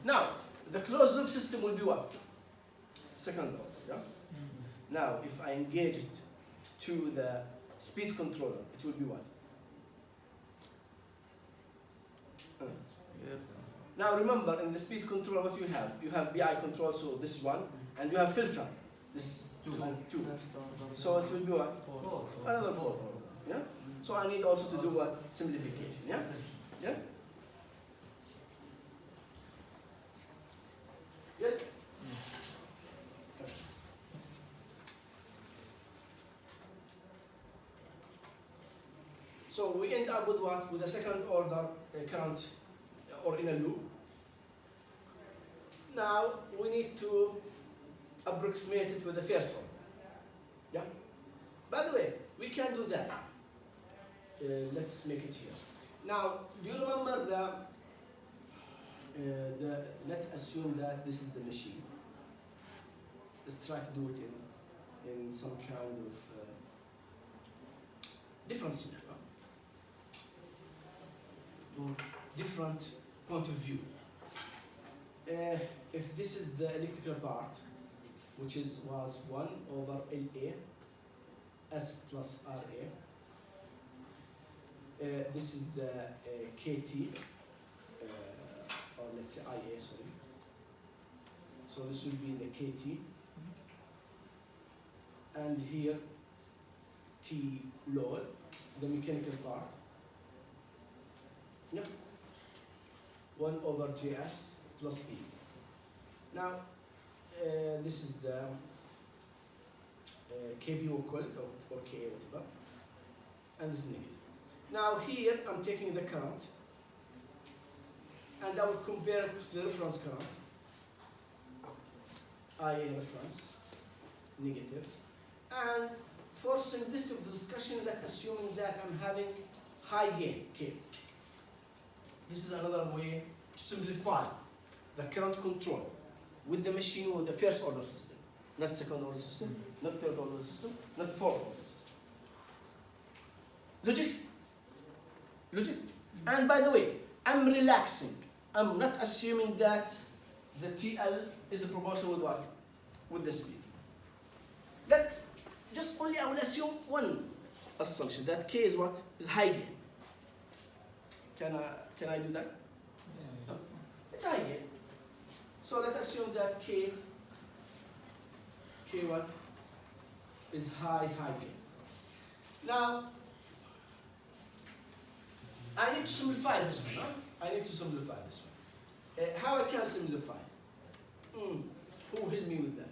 Now, the closed loop system will be what? Second order, yeah? Now, if I engage it to the speed controller, it will be what? Now remember, in the speed controller, what you have? You have BI control, so this one, and you have filter, this two. So it will be what? Four. Another 4. Yeah? So I need also to do what? Simplification. Yeah? Yeah? Yes? So we end up with what? With a second order current or in a loop. Now we need to approximate it with the first order. Yeah? By the way, we can do that. Let's make it here. Now, do you remember let's assume that this is the machine. Let's try to do it in some kind of different scenario. Or different point of view. If this is the electrical part, which was 1 over LA, S plus RA. This is the KT, or let's say IA, sorry. So this will be the KT. And here, T load, the mechanical part. Yep. 1 over JS plus E. Now, this is the KB we call it, or Ka, whatever, and this is negative. Now here I'm taking the current, and I will compare it to the reference current, IA reference, negative, and for simplicity of the discussion, let's assuming that I'm having high gain, K. This is another way to simplify the current control with the machine with the first order system. Not second order system, not third order system, not fourth order system. Logic? And by the way, I'm relaxing. I'm not assuming that the TL is a proportion with what? With the speed. I will assume one assumption, that K is what? Is high gain. Can I do that? Yes. It's high gain. So let's assume that K what? Is high gain. Now, I need to simplify this one. Huh? I need to simplify this one. How I can simplify? Who will help me with that?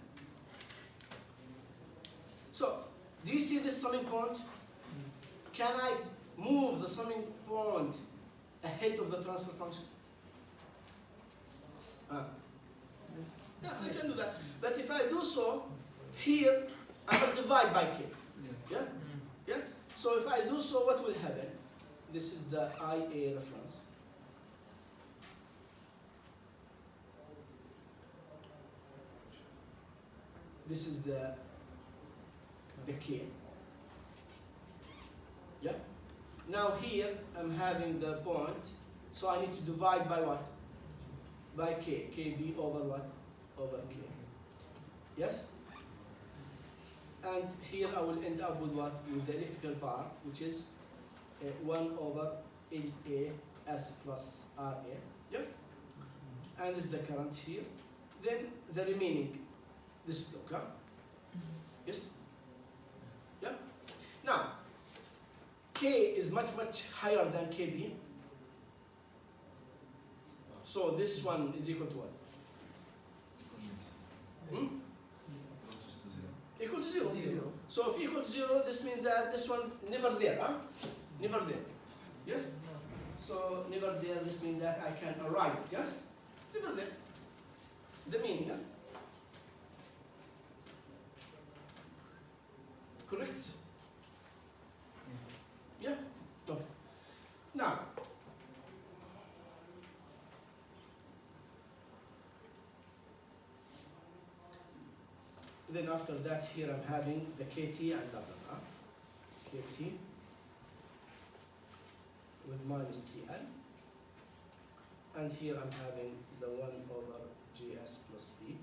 So, do you see this summing point? Can I move the summing point ahead of the transfer function? Yeah, I can do that. But if I do so, here I will divide by K. Yeah? Yeah? So if I do so, what will happen? This is the IA reference. This is the K. Yeah? Now here I'm having the point, so I need to divide by what? By K. KB over what? Over K. Yes? And here I will end up with what? With the electrical part, which is 1 over LA S plus RA. Yep. And this is the current here. Then the remaining, this block, huh? Yes? Yeah? Now, K is much higher than KB. So this one is equal to what? Hmm? Equal to 0. Zero. So if equal to 0, this means that this one never there, huh? Never there. Yes? So never there, this means that I can arrive it, yes? Never there. The meaning, huh? Correct? Yeah? Okay. Now, then after that here I'm having the KT and blah blah blah. KT with minus TL. And here I'm having the 1 over GS plus B.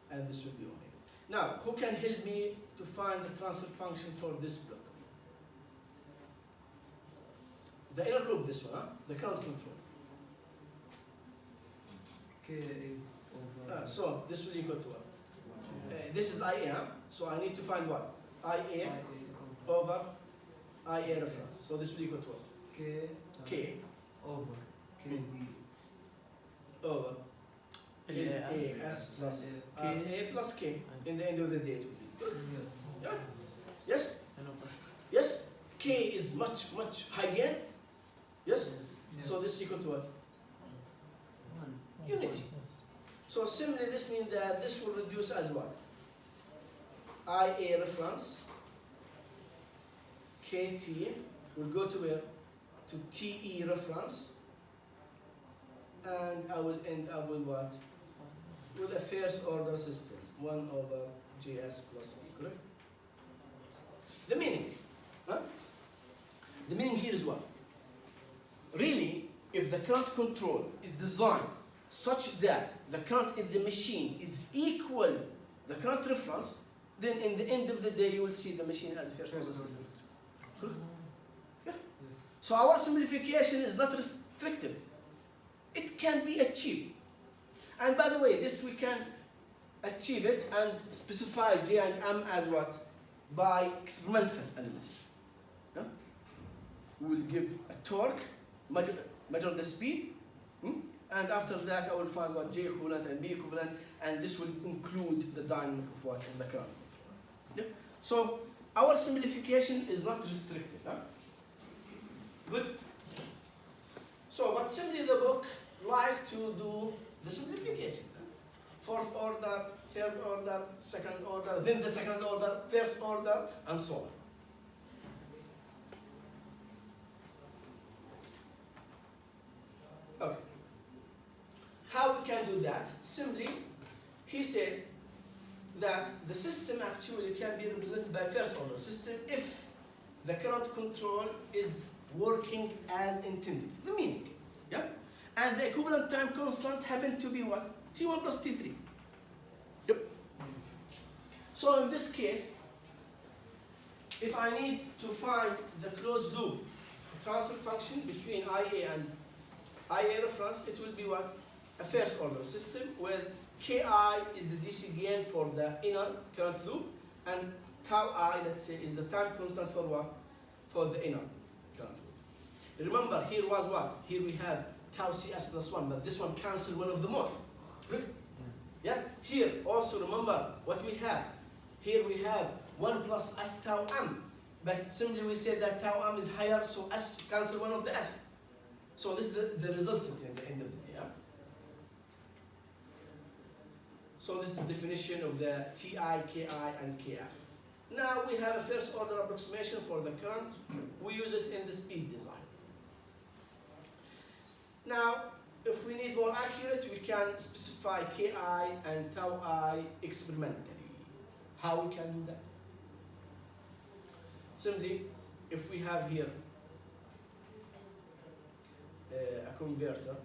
And this will be omega. Now, who can help me to find the transfer function for this block? The inner loop, this one, huh? The current control. K over. So this will equal to what? This is IA, huh? So I need to find what? IA over IA reference. So this will equal to what? K. K Over. KD. over LAS plus K. A plus K. In the end of the day, it will be. Yes. Yeah? Yes? And over. Yes? K is much high again. Yes? Yes. So this is equal to what? One. Unity. So similarly, this means that this will reduce as what? IA reference, KT will go to where? To TE reference, and I will end up with what? With a first order system, 1 over GS plus B, correct? The meaning, huh? The meaning here is what? Really, if the current control is designed such that the current in the machine is equal the current reference, then in the end of the day you will see the machine as a first order system. Correct? Yeah. Yes. So our simplification is not restrictive. It can be achieved. And by the way, this we can achieve it and specify J and M as what? By experimental analysis. Yeah? We will give a torque, measure the speed, and after that I will find what J equivalent and B equivalent, and this will include the dynamic of what in the current. Yeah? So our simplification is not restricted. Huh? Good. So, but simply the book like to do the simplification. Huh? Fourth order, third order, second order, then the second order, first order, and so on. Okay. How we can do that? Simply, he said that the system actually can be represented by first order system if the current control is working as intended. The meaning, yeah? And the equivalent time constant happened to be what? T1 plus T3. Yep. So in this case, if I need to find the closed loop transfer function between IA and IA reference, it will be what? A first order system where Ki is the DC gain for the inner current loop, and tau I, let's say, is the time constant for what? For the inner current loop. Remember, here was what? Here we have tau CS plus 1, but this one cancels one of the more. Correct? Yeah? Here, also remember what we have. Here we have 1 plus S tau M, but simply we said that tau M is higher, so S cancel one of the S. So this is the resultant in the end of the day. Yeah? So this is the definition of the Ti, Ki, and Kf. Now we have a first order approximation for the current. We use it in the speed design. Now, if we need more accurate, we can specify Ki and tau I experimentally. How we can do that? Simply, if we have here a converter,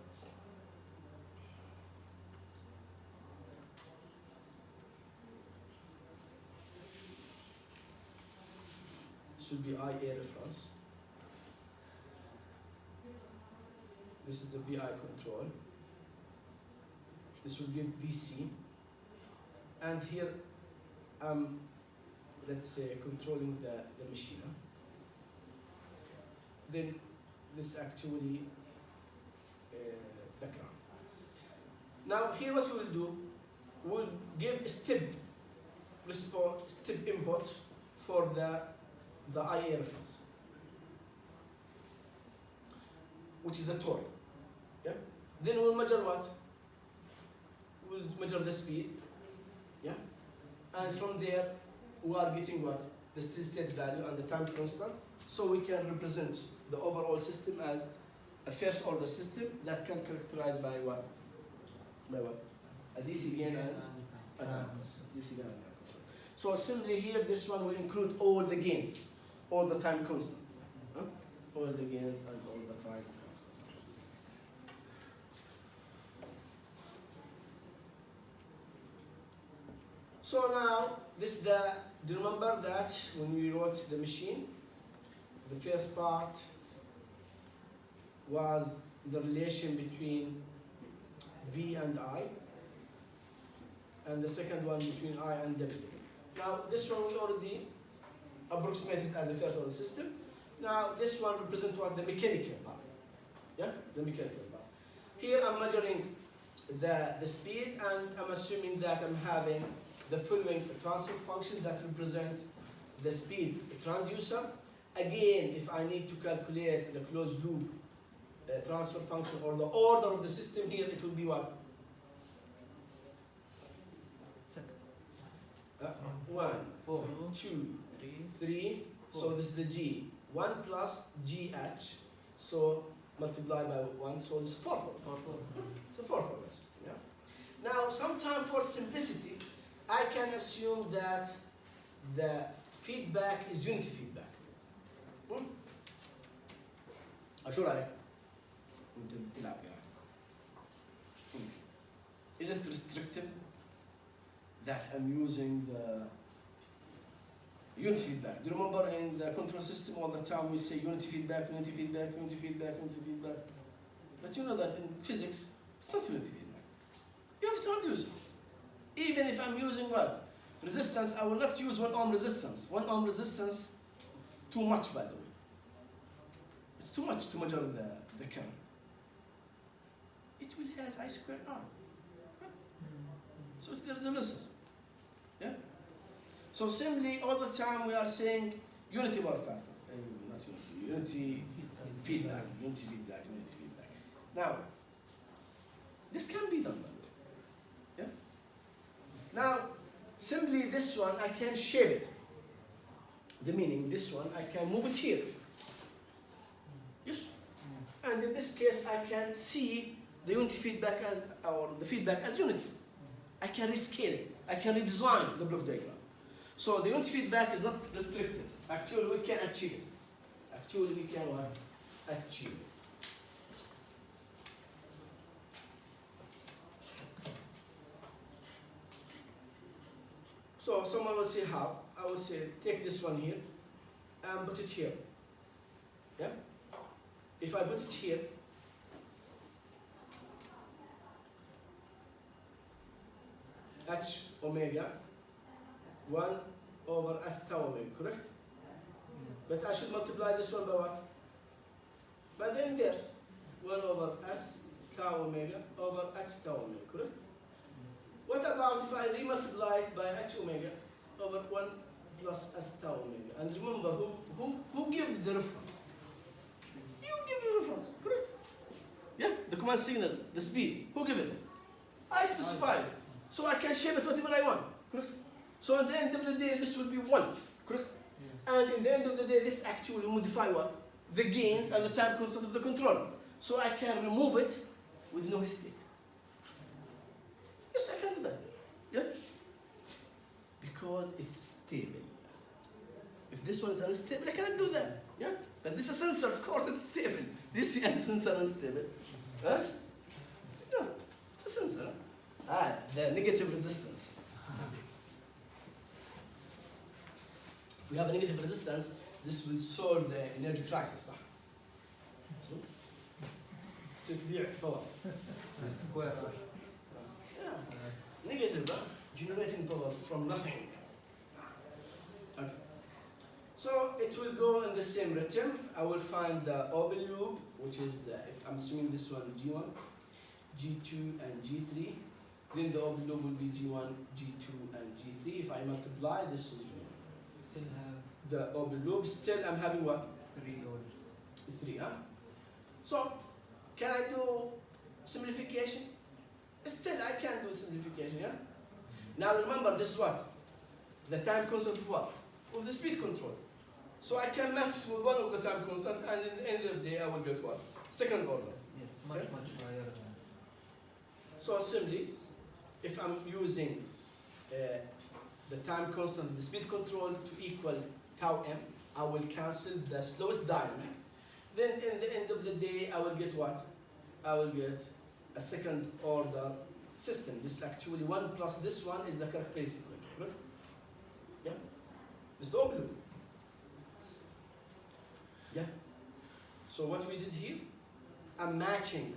this will be IA reference. This is the VI control. This will give VC. And here I'm let's say, controlling the machine. Then this actually the ground. Now here what we will do, we'll give a step response, step input for the IA reference, which is the torque. Yeah. Then we'll measure what? We'll measure the speed. Yeah. And from there we are getting what? The steady state value and the time constant. So we can represent the overall system as a first order system that can characterize by what? By what? A DC gain and a time constant. DC gain and time constant. So simply here, this one will include all the gains, all the time constant. Huh? All the gains and all the time constant. So now, this do you remember that when we wrote the machine, the first part was the relation between V and I, and the second one between I and W. Now this one we already approximated as a first order system. Now this one represents what? The mechanical part. Yeah, the mechanical part. Here I'm measuring the speed, and I'm assuming that I'm having the following transfer function that represent the speed transducer. Again, if I need to calculate the closed loop transfer function or the order of the system here, it will be what? One, Four. two, Three. three. So this is the G. 1 plus GH. So multiply by 1. So this is 4 for it. So 4 for the system. Yeah. Now, sometimes for simplicity, I can assume that the feedback is unity feedback. شو رأيك؟ وأنت بتلعب يعني. Is it restrictive that I'm using the unity feedback? Do you remember in the control system all the time we say unity feedback, unity feedback, unity feedback, unity feedback? But you know that in physics, it's not unity feedback. You have to reduce it. Even if I'm using what? Resistance, I will not use 1 ohm resistance. 1 ohm resistance, too much by the way. It's too much to measure the current. It will have I squared R. So there is a resistance. Yeah? So simply all the time we are saying unity power factor. Not unity, unity feedback, unity feedback, unity feedback. Now, this can be done by the way. Yeah? Now, simply this one I can shape it. The meaning, this one I can move it here. Yes? And in this case I can see the unity feedback as, or the feedback as unity. I can rescale it. I can redesign the block diagram. So the unity feedback is not restricted. Actually, we can achieve it. Actually, we can achieve it. So someone will say how. I will say take this one here and put it here. Yeah? If I put it here, H omega 1 over S tau omega, correct? But I should multiply this one by what? By the inverse. 1 over S tau omega over H tau omega, correct? What about if I remultiply it by H omega over 1 plus S tau omega? And remember, who gives the reference? You give the reference, correct? Yeah, the command signal, the speed. Who give it? I specify it. So I can shape it whatever I want, correct? So at the end of the day, this will be 1, correct? Yes. And in the end of the day, this actually will modify what? The gains and the time constant of the controller. So I can remove it with no state. Yes, I can do that. Yeah? Because it's stable. If this one is unstable, I cannot do that. Yeah? But this is a sensor, of course it's stable. This sensor is unstable. Huh? No, it's a sensor. The negative resistance. If we have a negative resistance, this will solve the energy crisis. So it will be power. Square. Yeah. Negative, generating power from nothing. Okay. So it will go in the same rhythm. I will find the open loop, which is the, if I'm assuming this one G1, G2, and G3. Then the open loop will be G1, G2, and G3. If I multiply, this is Still have the open loop. Still, I'm having what? 3 orders. 3, huh? So, can I do simplification? Still, I can do simplification, yeah? Now remember, this is what? The time constant of what? Of the speed control. So I can match with one of the time constant, and in the end of the day, I will get what? Second order. Yes, much, Okay. much higher than. So simply, if I'm using the time constant, the speed control to equal tau m, I will cancel the slowest dynamic. Then in the end of the day, I will get what? I will get a second order system. This is actually 1 plus this one is the characteristic one, correct? Yeah? It's the open loop. Yeah? So what we did here, I'm matching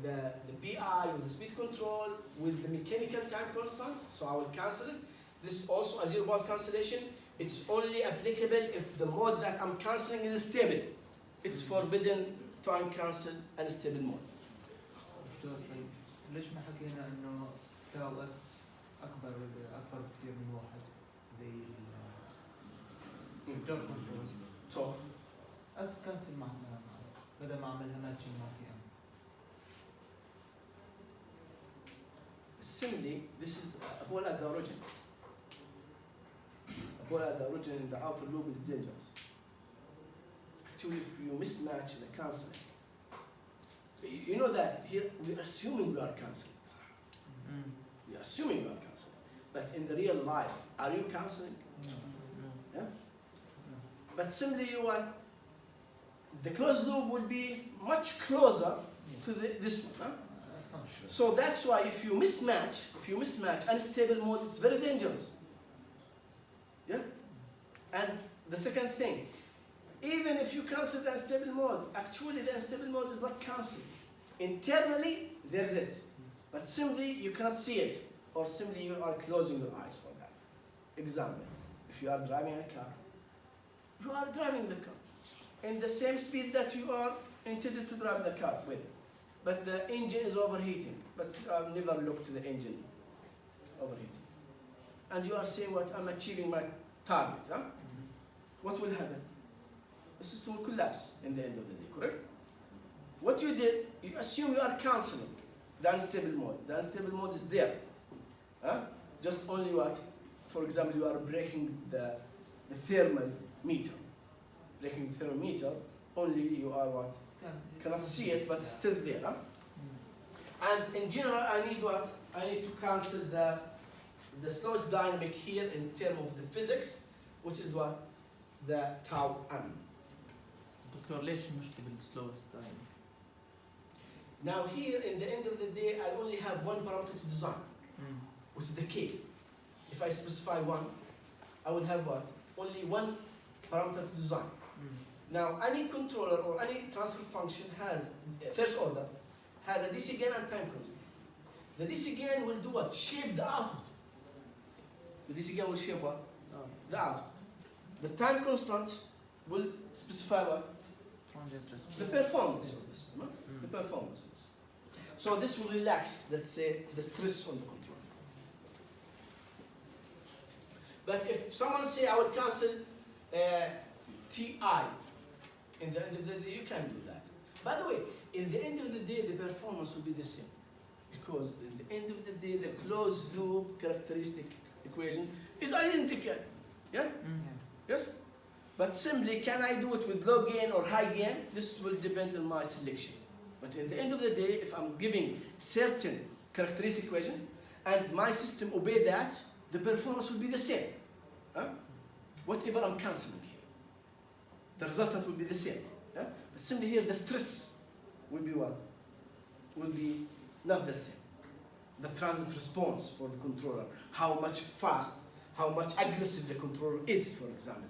the PI or the speed control with the mechanical time constant, so I will cancel it. This is also a zero bars cancellation. It's only applicable if the mode that I'm cancelling is stable. It's forbidden to uncancel unstable mode. دكتور طيب ليش ما حكينا انه تاو اس اكبر بكثير من واحد زي الدور كنترول So, اس كنسل مع اس بدل ما اعملها ماتشنج مع تي ام. similarly, this is a ball at the origin. A ball at the origin in the outer loop is dangerous. Actually, if you mismatch the cancelling, you know that here we're assuming we are cancelling. We're assuming we are cancelling. But in the real life, are you cancelling? Yeah? But simply you want the closed loop will be much closer to this one. Huh? Assumption. So that's why if you mismatch unstable mode, it's very dangerous. Yeah? And the second thing, even if you cancel the unstable mode, actually the unstable mode is not cancelled. Internally, there's it. But simply you cannot see it, or simply you are closing your eyes for that. Example, if you are driving a car, you are driving the car in the same speed that you are intended to drive the car with. But the engine is overheating, but you have never looked to the engine overheating. And you are saying what I'm achieving my target, huh? What will happen? The system will collapse in the end of the day, correct? What you did, you assume you are cancelling the unstable mode. The unstable mode is there. Huh? Just only what? For example, you are breaking the thermal meter. Breaking the thermal meter, only you are what? Cannot see it, but it's still there. Huh? And in general, I need what? I need to cancel the slowest dynamic here in terms of the physics, which is what? The tau m. دكتور ليش مشكلة بالسلوست دايم؟ Now here, in the end of the day, I only have one parameter to design, which is the k. If I specify 1, I will have what? Only one parameter to design. Now, any controller or any transfer function has, first order, has a DC gain and time constant. The DC gain will do what? Shape the output. The DC gain will shape what? The output. The time constant will specify what? The performance of the system. The performance of the system. So this will relax, let's say, the stress on the controller. But if someone say I will cancel TI, in the end of the day, you can do that. By the way, in the end of the day, the performance will be the same. Because in the end of the day, the closed loop characteristic equation is identical. Yeah? Yes? But simply, can I do it with low gain or high gain? This will depend on my selection. But in the end of the day, if I'm giving certain characteristic equation, and my system obey that, the performance will be the same. Huh? Whatever I'm cancelling here, the resultant will be the same. Huh? But simply here, the stress will be what? Will be not the same. The transient response for the controller, how much fast, how much aggressive the controller is, for example.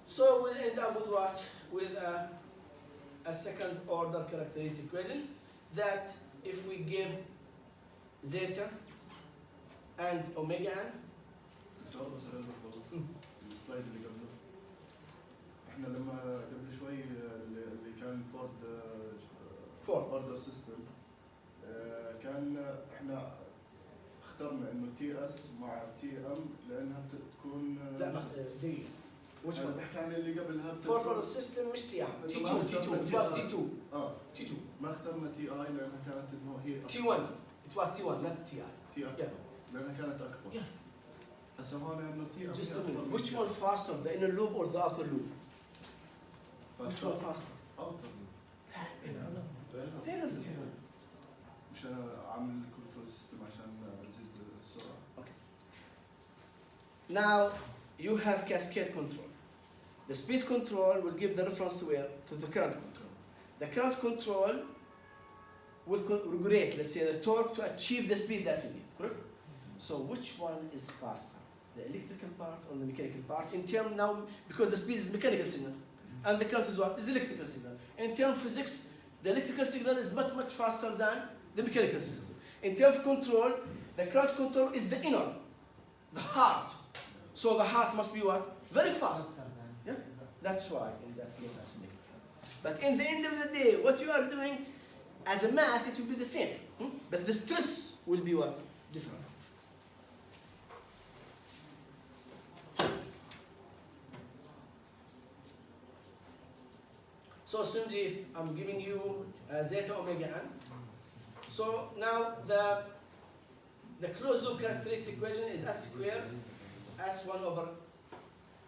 So we'll end up with what? With a second order characteristic equation that if we give zeta and omega n. دكتور بس أنا بخبط مم. السلايد اللي قبله احنا لما قبل شوي اللي كان Ford. اوردر سيستم كان احنا اخترنا انه تي اس مع تي ام لانها بتكون لا دقيقة. which انا one؟ بحكي عن اللي قبلها for system مش تي ام. T2 إنه ما T2 it was اخترنا T2 اه T2 ما اخترنا تي اي لانها كانت انه هي T1 it was T1 not TI. تي اكبر Yeah. لانها كانت اكبر Yeah. هسه هون انه تي ام Just a minute. Which one faster, the inner loop or the outer loop? Which one faster? اوتر مش انا عامل الكنترول سيستم عشان ازيد السرعه. Now you have cascade control. The speed control will give the reference to where? To the current control. The current control will regulate, let's say, the torque to achieve the speed that you need, correct? So which one is faster? The electrical part or the mechanical part? In terms now, because the speed is mechanical signal, and the current is what? Is electrical signal. In terms of physics, the electrical signal is much, much faster than the mechanical system. In terms of control, the current control is the inner, the heart. So the heart must be what? Very fast. Yeah. That's why in that case I select. But in the end of the day, what you are doing as a math, it will be the same. But the stress will be what? Different. So simply if I'm giving you zeta omega n, so now the closed loop characteristic equation is s squared s1 over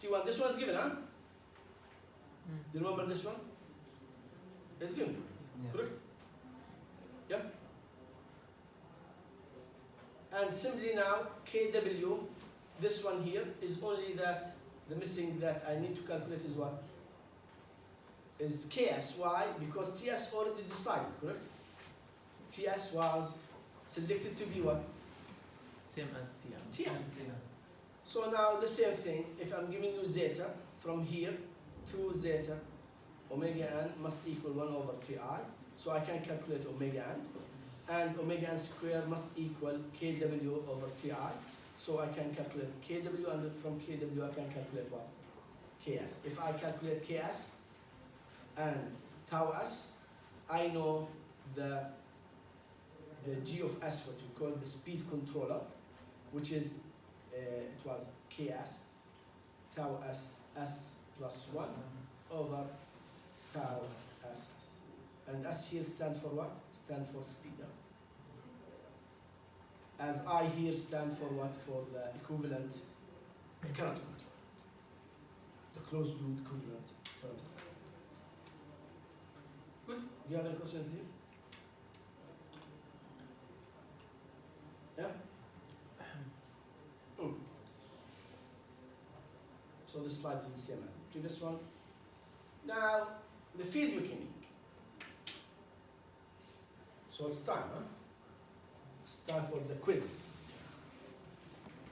t1. This one's given, huh? Do you remember this one? It's given, correct? Yeah. And simply now kw, this one here is only that the missing that I need to calculate is what? Is ks. Why? Because ts already decided, correct? ts was selected to be what? Same as TM. Tm. So now the same thing, if I'm giving you zeta from here to zeta, omega n must equal 1 over ti. So I can calculate omega n. And omega n squared must equal kw over ti. So I can calculate kw, and from kw I can calculate what? Ks. If I calculate ks and tau s, I know the g of s, what we call the speed controller, which is it was ks tau s s plus 1 over tau s s. And s here stands for what? Stands for speed. As I here stand for what? For the equivalent current control. The closed loop equivalent current control. Good. Do you have any questions here? Yeah? So this slide is the same as the previous one. Now, the field weakening. So it's time, huh? It's time for the quiz.